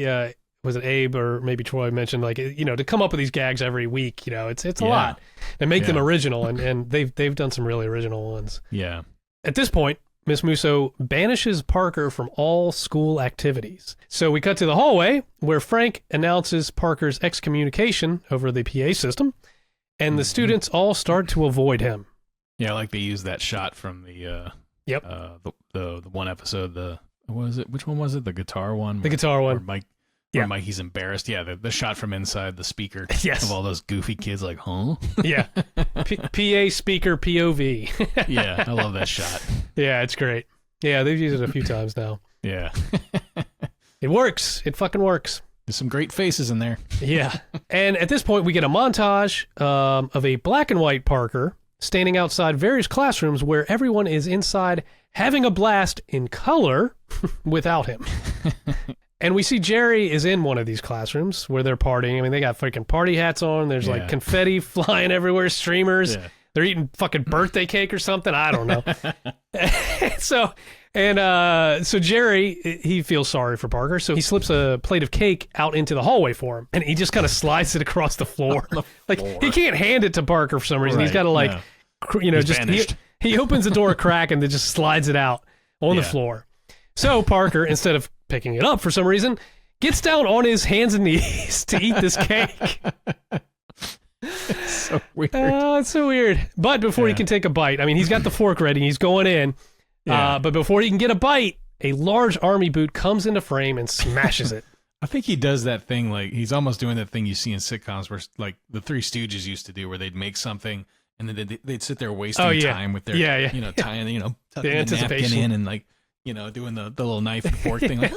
was it Abe or maybe Troy mentioned, like, to come up with these gags every week, it's a lot. And make them original, and they've done some really original ones. Yeah. At this point, Miss Musso banishes Parker from all school activities. So we cut to the hallway where Frank announces Parker's excommunication over the PA system, and the students all start to avoid him. Yeah, like they use that shot from the the one episode. What was it? Which one was it? The guitar one. The guitar one. Where Mikey's embarrassed. Yeah, the shot from inside the speaker. Yes. Of all those goofy kids, like, huh? Yeah. PA speaker POV. Yeah, I love that shot. Yeah, it's great. Yeah, they've used it a few times now. Yeah. It works. It fucking works. There's some great faces in there. Yeah. And at this point, we get a montage of a black and white Parker standing outside various classrooms where everyone is inside having a blast in color without him. And we see Jerry is in one of these classrooms where they're partying. I mean, they got freaking party hats on. There's like confetti flying everywhere, streamers. Yeah. they're eating fucking birthday cake or something. I don't know. So Jerry, he feels sorry for Parker, so he slips a plate of cake out into the hallway for him, and he just kind of slides it across the floor. Like he can't hand it to Parker for some reason. He's got to he opens the door a crack and then just slides it out on the floor. So Parker, instead of picking it up for some reason, gets down on his hands and knees to eat this cake. It's so weird. It's so weird. But before he can take a bite, I mean, he's got the fork ready. He's going in. But before he can get a bite, a large army boot comes into frame and smashes it. I think he does that thing, like he's almost doing that thing you see in sitcoms where like the Three Stooges used to do, where they'd make something and then they'd sit there wasting time with their, tying, tucking the napkin in and like, doing the little knife and fork thing, like,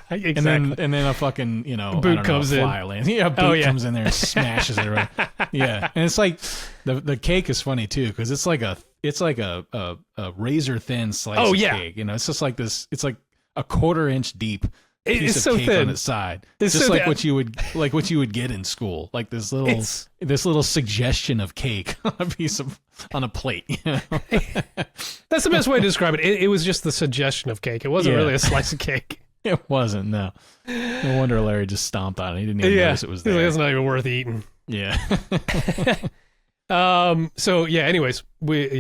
exactly. and then a fucking, boot comes in. Lands. Yeah, boot comes in there and smashes it. Right? Yeah, and it's like the cake is funny too because it's like a razor thin slice of cake. It's just like this. It's like a 1/4 inch deep piece of cake on its side. It's just so like what you would get in school, like this little suggestion of cake on a on a plate. That's the best way to describe it. It was just the suggestion of cake. It wasn't really a slice of cake. It wasn't. No wonder Larry just stomped on it. He didn't even notice it was there. It's not even worth eating. Yeah. Anyways,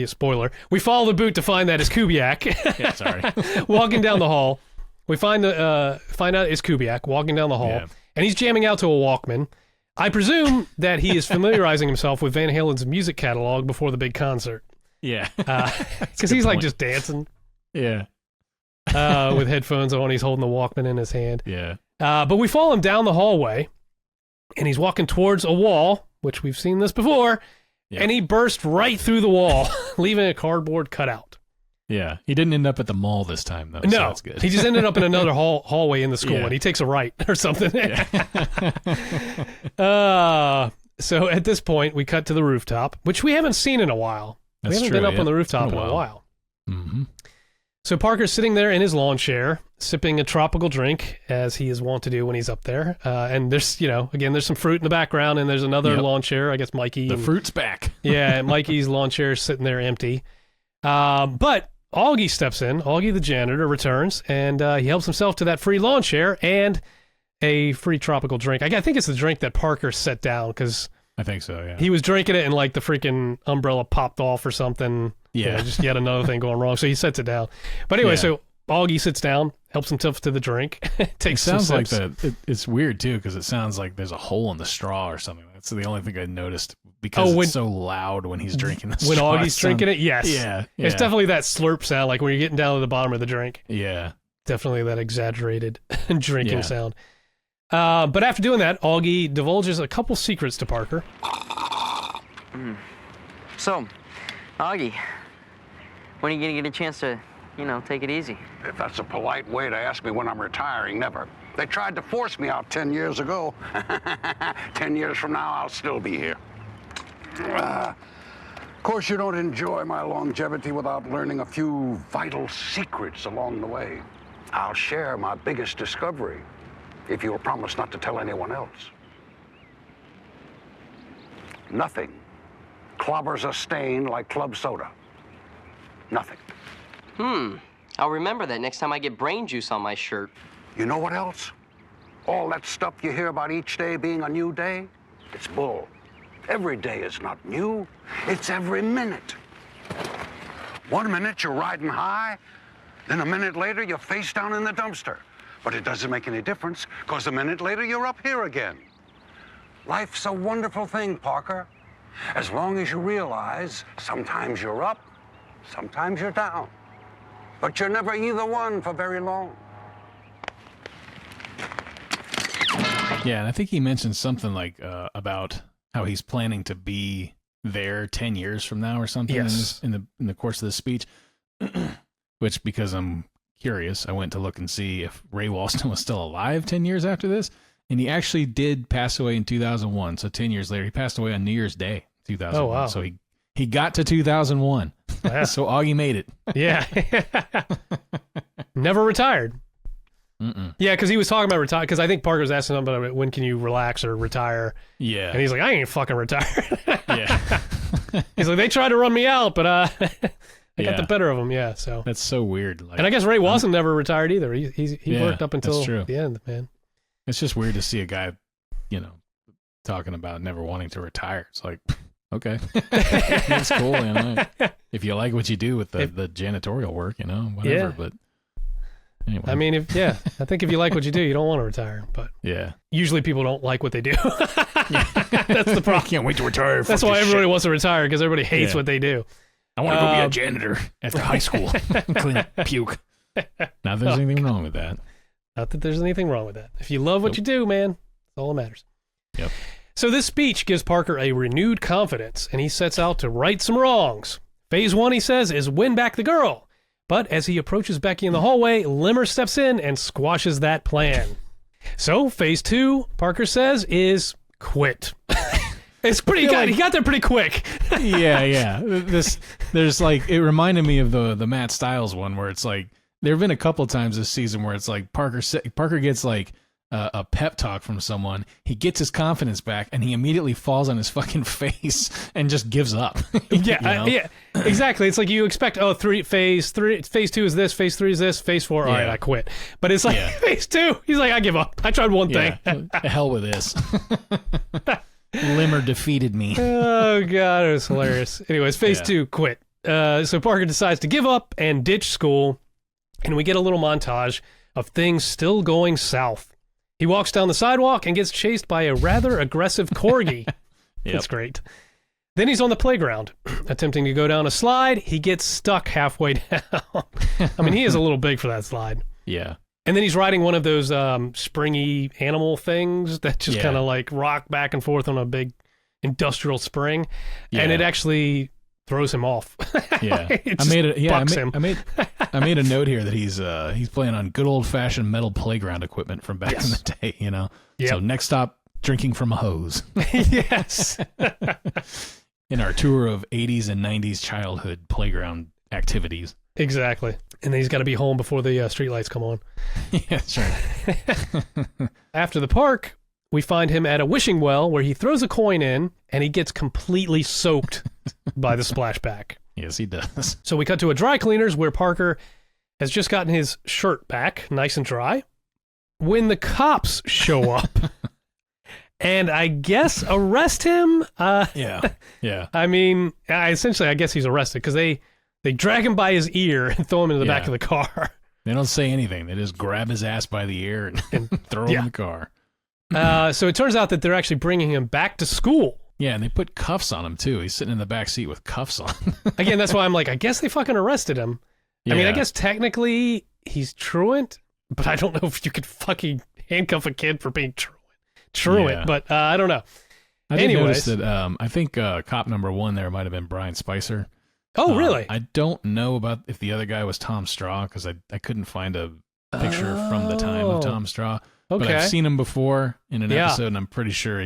spoiler. We follow the boot to find that it's Kubiak. Yeah, sorry. Walking down the hall. We find out it's Kubiak walking down the hall, and he's jamming out to a Walkman. I presume that he is familiarizing himself with Van Halen's music catalog before the big concert. Yeah. Because he's like just dancing. Yeah. With headphones on, he's holding the Walkman in his hand. Yeah. But we follow him down the hallway, and he's walking towards a wall, which we've seen this before, and he burst right through the wall, leaving a cardboard cutout. Yeah, he didn't end up at the mall this time, though. No, so that's good. He just ended up in another hallway in the school, and he takes a right or something. So at this point, we cut to the rooftop, which we haven't seen in a while. We haven't been up on the rooftop in a while. Mm-hmm. So Parker's sitting there in his lawn chair, sipping a tropical drink, as he is wont to do when he's up there. And there's, again, there's some fruit in the background, and there's another lawn chair. I guess Mikey. The fruit's back. Yeah, Mikey's lawn chair is sitting there empty. But Augie steps in. Augie, the janitor, returns, and he helps himself to that free lawn chair and a free tropical drink. I think it's the drink that Parker set down, because I think so, yeah. He was drinking it, and like the freaking umbrella popped off or something. Yeah. Just yet another thing going wrong. So he sets it down. But anyway, so Augie sits down, helps himself to the drink, takes some sips. It's weird, too, because it sounds like there's a hole in the straw or something. That's the only thing I noticed, because it's so loud when he's drinking the straw. When Augie's drinking it, yes. Yeah. It's definitely that slurp sound, like when you're getting down to the bottom of the drink. Yeah. Definitely that exaggerated drinking sound. But after doing that, Augie divulges a couple secrets to Parker. So, Augie, when are you going to get a chance to, take it easy? If that's a polite way to ask me when I'm retiring, never. They tried to force me out 10 years ago. 10 years from now, I'll still be here. Of course, you don't enjoy my longevity without learning a few vital secrets along the way. I'll share my biggest discovery if you'll promise not to tell anyone else. Nothing clobbers a stain like club soda. Nothing. I'll remember that next time I get brain juice on my shirt. You know what else? All that stuff you hear about each day being a new day, it's bull. Every day is not new. It's every minute. 1 minute you're riding high, then a minute later you're face down in the dumpster. But it doesn't make any difference, because a minute later you're up here again. Life's a wonderful thing, Parker. As long as you realize sometimes you're up, sometimes you're down. But you're never either one for very long. Yeah, and I think he mentioned something like about how he's planning to be there 10 years from now or something. Yes. in the course of the speech. Which, because I'm curious, I went to look and see if Ray Walston was still alive 10 years after this. And he actually did pass away in 2001. So 10 years later, he passed away on New Year's Day, 2001. Oh, wow. So he got to 2001. Yeah. So Augie made it. Yeah. Never retired. Mm-mm. Yeah, because he was talking about retire. Because I think Parker was asking him about when can you relax or retire. Yeah. And he's like, I ain't fucking retired. Yeah. He's like, they tried to run me out, but I got Yeah. the better of them. Yeah, so. That's so weird. Like, And I guess Ray Wasson never retired either. He Yeah, worked up until that's true. the end, man. it's just weird to see a guy, talking about never wanting to retire. It's like, okay, that's cool. If you like what you do with the janitorial work, whatever. Yeah. But anyway, I mean, I think if you like what you do, you don't want to retire. But yeah, usually people don't like what they do. That's the I problem. can't wait to retire. That's why everybody wants to retire, because everybody hates Yeah. what they do. I want to go be a janitor after high school, clean up puke. Not that there's anything wrong with that. Not that there's anything wrong with that. If you love what you do, man, that's all that matters. Yep. So this speech gives Parker a renewed confidence, and he sets out to right some wrongs. Phase 1, he says, is win back the girl. But as he approaches Becky in the hallway, Limmer steps in and squashes that plan. So phase 2, Parker says, is quit. It's pretty good. He got there pretty quick. yeah. There's like, it reminded me of the Matt Stiles one where it's like, there have been a couple of times this season where it's like Parker gets like a pep talk from someone, he gets his confidence back, and he immediately falls on his fucking face and just gives up. Yeah, exactly. It's like you expect, phase 2 is this, phase 3 is this, phase 4, all right, I quit. But it's like, phase 2, he's like, I give up. I tried one thing. The hell with this. Limmer defeated me. Oh, God, it was hilarious. Anyways, phase 2, quit. So Parker decides to give up and ditch school, and we get a little montage of things still going south. He walks down the sidewalk and gets chased by a rather aggressive corgi. That's great. Then he's on the playground, attempting to go down a slide. He gets stuck halfway down. I mean, he is a little big for that slide. Yeah. And then he's riding one of those springy animal things that just kind of like rock back and forth on a big industrial spring. Yeah. And it actually throws him off. Yeah. It I made it. Yeah. bucks him. I made a note here that he's playing on good old fashioned metal playground equipment from back in the day, Yep. So next stop, drinking from a hose. Yes. In our tour of 80s and 90s childhood playground activities. Exactly. And then he's got to be home before the streetlights come on. Yeah, sure. After the park, we find him at a wishing well where he throws a coin in and he gets completely soaked by the splashback. Yes, he does. So we cut to a dry cleaner's where Parker has just gotten his shirt back, nice and dry, when the cops show up and I guess arrest him. Yeah. I mean, essentially, I guess he's arrested because they drag him by his ear and throw him into the back of the car. They don't say anything. They just grab his ass by the ear and throw him in the car. So it turns out that they're actually bringing him back to school. Yeah, and they put cuffs on him, too. He's sitting in the back seat with cuffs on. Again, that's why I'm like, I guess they fucking arrested him. Yeah. I mean, I guess technically he's truant, but I don't know if you could fucking handcuff a kid for being truant. But I don't know. I did notice that I think cop number 1 there might have been Brian Spicer. Oh, really? I don't know about if the other guy was Tom Straw because I couldn't find a picture from the time of Tom Straw. Okay. But I've seen him before in an episode, and I'm pretty sure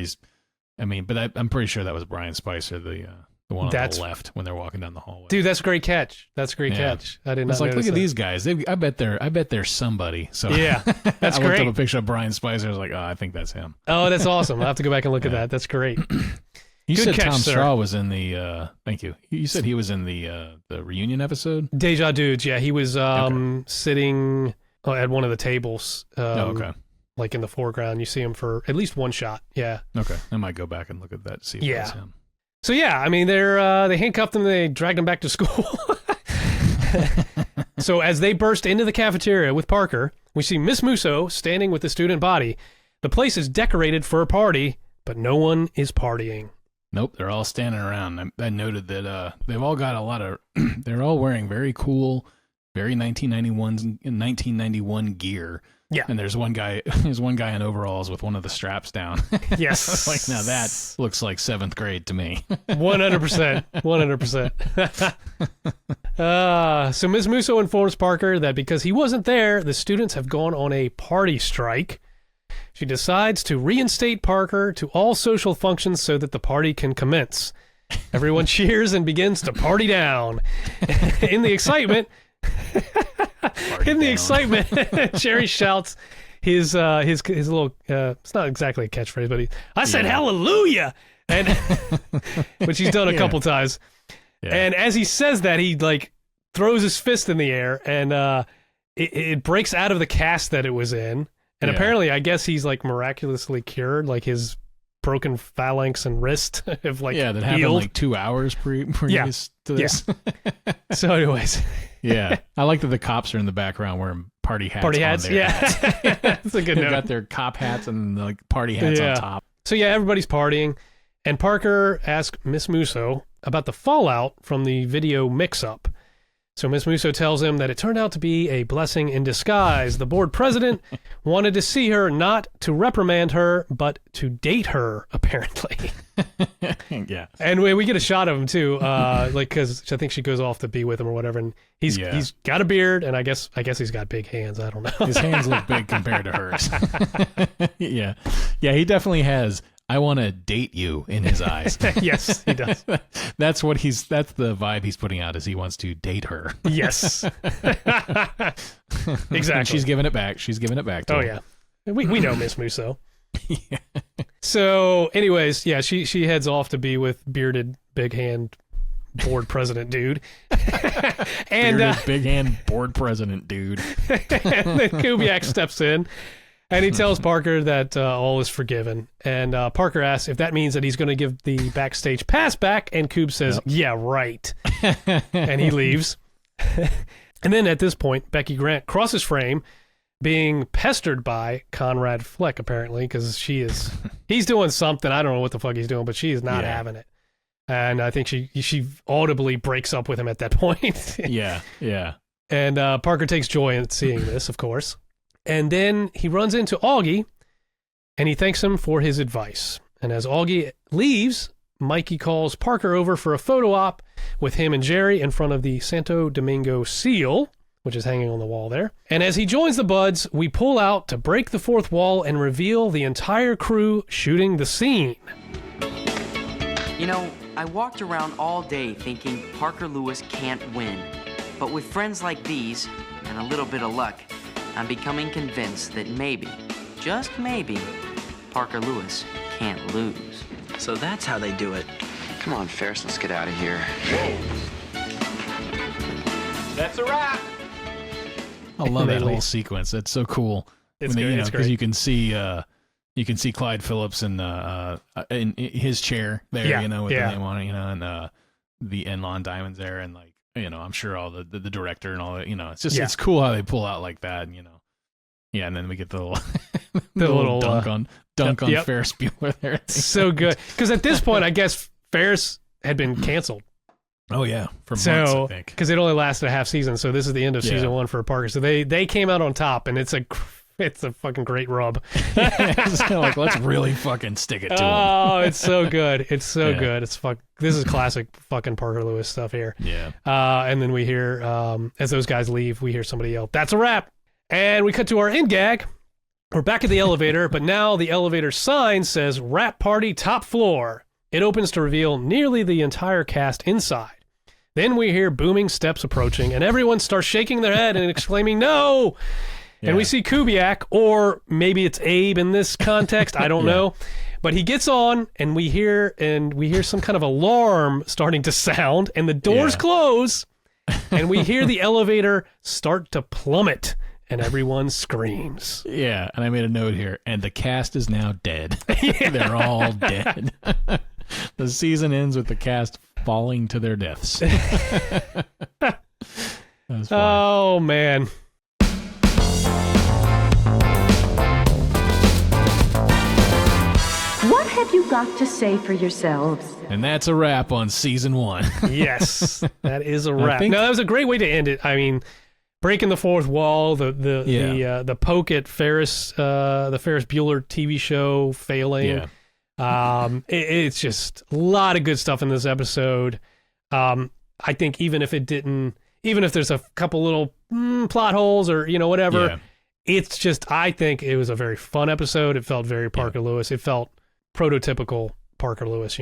I'm pretty sure that was Brian Spicer, the one on the left when they're walking down the hallway. Dude, that's a great catch. That's a great catch. I did not. It's like, look at these guys. I bet they're somebody. So yeah, that's I great. looked up a picture of Brian Spicer. I was like, oh, I think that's him. Oh, that's awesome. I'll have to go back and look at that. That's great. You Good said catch, Tom sir. Straw was in the. Thank you. You said he was in the reunion episode. Deja Dudes. Yeah, he was sitting at one of the tables. Okay. Like in the foreground, you see him for at least one shot. Yeah. Okay. I might go back and look at that. See if that's him. So yeah, I mean, they handcuffed him. They dragged him back to school. So as they burst into the cafeteria with Parker, we see Miss Musso standing with the student body. The place is decorated for a party, but no one is partying. Nope, they're all standing around. I noted that they've all got a lot of. They're all wearing very cool, very 1991 gear. Yeah, and there's one guy in overalls with one of the straps down. Yes, like now that looks like 7th grade to me. 100%, 100%. So Ms. Musso informs Parker that because he wasn't there, the students have gone on a party strike. She decides to reinstate Parker to all social functions so that the party can commence. Everyone cheers and begins to party down. In the excitement. Jerry shouts his little it's not exactly a catchphrase, but I said hallelujah, and which he's done a couple times. Yeah. And as he says that, he like throws his fist in the air, and it breaks out of the cast that it was in. And apparently, I guess he's like miraculously cured, like his broken phalanx and wrist have like that healed. happened like 2 hours previous to this. Yeah. So, anyways, I like that the cops are in the background wearing party hats. Party hats, on their hats. That's a good They've note. got their cop hats and like party hats on top. So everybody's partying, and Parker asks Miss Musso about the fallout from the video mix-up. So Miss Musso tells him that it turned out to be a blessing in disguise. The board president wanted to see her, not to reprimand her, but to date her, apparently. Yeah. And we get a shot of him, too, like because I think she goes off to be with him or whatever, and he's got a beard, and I guess he's got big hands. I don't know. His hands look big compared to hers. Yeah, he definitely has "I want to date you" in his eyes. Yes, he does. That's the vibe he's putting out, is he wants to date her. Yes. Exactly. And she's giving it back. To him. Yeah. We know Miss Musso. Yeah. So, anyways, she heads off to be with bearded, big hand board president dude. And bearded, big hand board president dude. And then Kubiak steps in. And he tells Parker that all is forgiven. And Parker asks if that means that he's going to give the backstage pass back. And Koob says, yeah, right. And he leaves. And then at this point, Becky Grant crosses frame, being pestered by Conrad Fleck, apparently, because he's doing something. I don't know what the fuck he's doing, but she is not having it. And I think she audibly breaks up with him at that point. Yeah. And Parker takes joy in seeing this, of course. And then he runs into Augie, and he thanks him for his advice. And as Augie leaves, Mikey calls Parker over for a photo op with him and Jerry in front of the Santo Domingo seal, which is hanging on the wall there. And as he joins the buds, we pull out to break the fourth wall and reveal the entire crew shooting the scene. You know, I walked around all day thinking Parker Lewis can't win. But with friends like these, and a little bit of luck, I'm becoming convinced that maybe, just maybe, Parker Lewis can't lose. So that's how they do it. Come on, Ferris, let's get out of here. That's a wrap. I love that whole sequence. That's so cool. It's good. It's great. Because you can see Clyde Phillips in his chair there, with the name on it, and the Lon Diamond's there, and like, I'm sure all the director and all that, it's just it's cool how they pull out like that, and and then we get the little dunk on Ferris Bueller there. So good, because at this point, I guess Ferris had been canceled. Oh yeah, for months, I think, because it only lasted a half season. So this is the end of season 1 for Parker. So they came out on top, and it's a fucking great rub. So like, let's really fucking stick it to him. Oh, it's so good. It's so good. This is classic fucking Parker Lewis stuff here. Yeah. And then we hear, as those guys leave, we hear somebody yell, "That's a wrap." And we cut to our end gag. We're back at the elevator, but now the elevator sign says "Wrap Party Top Floor." It opens to reveal nearly the entire cast inside. Then we hear booming steps approaching, and everyone starts shaking their head and exclaiming, "No!" And we see Kubiak, or maybe it's Abe in this context. I don't know. But he gets on, and we hear some kind of alarm starting to sound, and the doors close, and we hear the elevator start to plummet, and everyone screams. Yeah, and I made a note here, and the cast is now dead. They're all dead. The season ends with the cast falling to their deaths. Oh, man. What have you got to say for yourselves? And that's a wrap on season 1. Yes, that is a wrap. No, that was a great way to end it. I mean, breaking the fourth wall, the poke at Ferris, the Ferris Bueller TV show failing. Yeah. It's just a lot of good stuff in this episode. I think even if there's a couple little plot holes or whatever, it's just, I think it was a very fun episode. It felt very Parker Lewis. It felt prototypical Parker Lewis,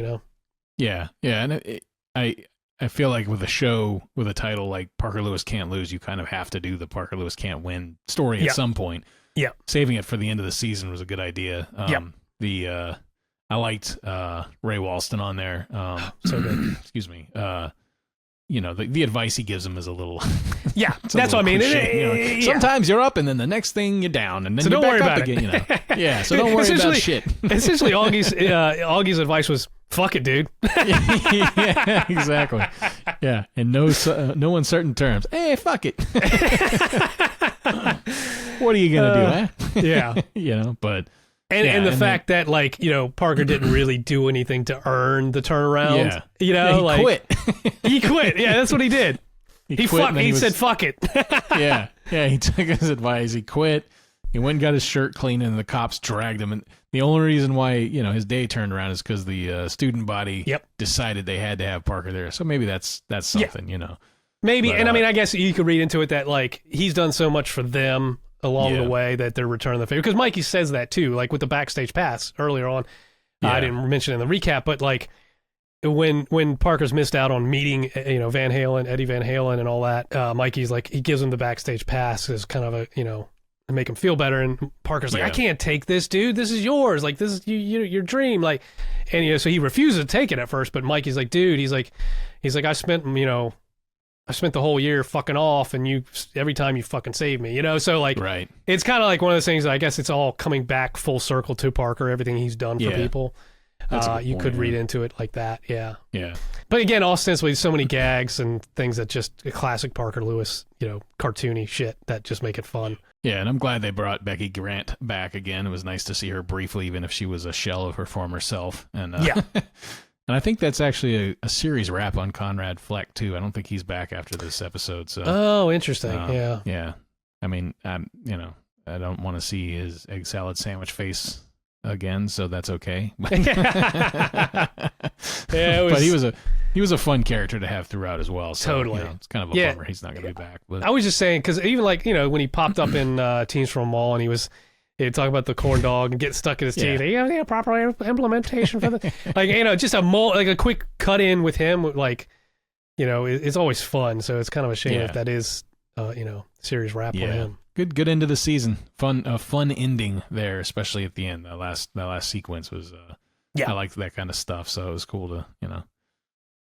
Yeah, and I feel like with a show with a title like Parker Lewis Can't Lose, you kind of have to do the Parker Lewis Can't Win story at some point. Yeah, saving it for the end of the season was a good idea. I liked Ray Walston on there. So good. Excuse me. You know, the advice he gives him is a little. Yeah, that's what I mean. You know, sometimes you're up, and then the next thing you're down, and then so you're don't back worry up about again. it. You know? Yeah, so don't worry about shit. Essentially, Augie's advice was, "Fuck it, dude." Yeah, exactly. Yeah, in no uncertain terms. Hey, fuck it. What are you gonna do, Yeah, you know, but. And the fact that, like, you know, Parker didn't really do anything to earn the turnaround. Yeah. You know, he quit. He quit. Yeah, that's what he did. He said, fuck it. Yeah. He took his advice. He quit. He went and got his shirt clean, and the cops dragged him. And the only reason why, you know, his day turned around is because the student body decided they had to have Parker there. So maybe that's something, you know. Maybe. But, and I mean, I guess you could read into it that, like, he's done so much for them along the way that they're returning the favor. Because Mikey says that too, like with the backstage pass earlier on. I didn't mention it in the recap, but like when Parker's missed out on meeting, you know, Van Halen, Eddie Van Halen and all that, Mikey's like, he gives him the backstage pass as kind of a, you know, to make him feel better. And Parker's like, I can't take this, dude. This is yours. Like, this is your dream. Like, and you know, so he refuses to take it at first, but Mikey's like, dude, he's like, I spent the whole year fucking off, and every time you fucking save me, you know? So, like, it's kind of like one of those things that I guess it's all coming back full circle to Parker, everything he's done for people. You could read into it like that, yeah. But again, ostensibly, so many gags and things that just classic Parker Lewis, you know, cartoony shit that just make it fun. Yeah, and I'm glad they brought Becky Grant back again. It was nice to see her briefly, even if she was a shell of her former self. And and I think that's actually a series wrap on Conrad Fleck, too. I don't think he's back after this episode. So. Oh, interesting. Yeah. Yeah. I mean, you know, I don't want to see his egg salad sandwich face again, so that's okay. But he was a fun character to have throughout as well. So, totally. You know, it's kind of a bummer he's not going to be back. But I was just saying, because even like, you know, when he popped up in Teens from a Mall and he was... talking about the corn dog and getting stuck in his teeth. Yeah, proper implementation for the like, you know, just a quick cut in with him. Like, you know, it's always fun. So it's kind of a shame if that is, you know, series wrap on him. Good end of the season. Fun ending there, especially at the end. That last sequence was. I liked that kind of stuff. So it was cool to, you know,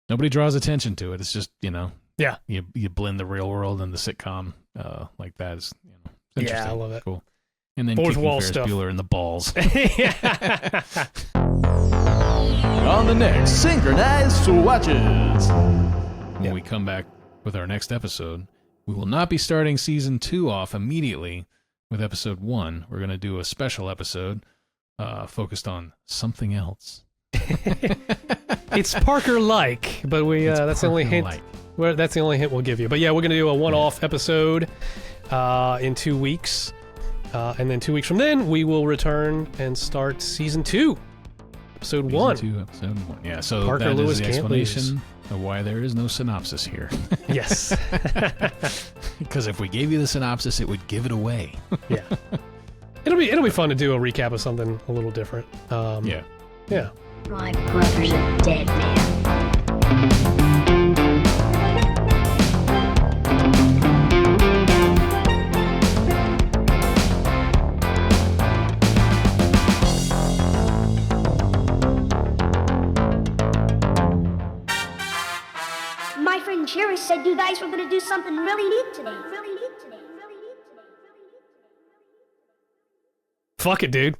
nobody draws attention to it. It's just, you know, you blend the real world and the sitcom like that. Is, you know, interesting. Yeah, I love it. Cool. And then Fourth kicking wall Ferris stuff. Bueller in the balls. On the next Synchronize Swatches. When we come back with our next episode, we will not be starting season 2 off immediately with episode 1. We're going to do a special episode focused on something else. It's Parker-like, but that's the only hint. That's the only hint we'll give you. But yeah, we're going to do a one-off episode in 2 weeks. And then 2 weeks from then, we will return and start season 2, episode 1. Season 2, episode 1. Yeah, so Parker that Lewis is the explanation of why there is no synopsis here. Yes. Because if we gave you the synopsis, it would give it away. Yeah. It'll be fun to do a recap of something a little different. Yeah. My brother's a dead man. My friend Jerry said you guys were going to do something really neat today. Fuck it, dude.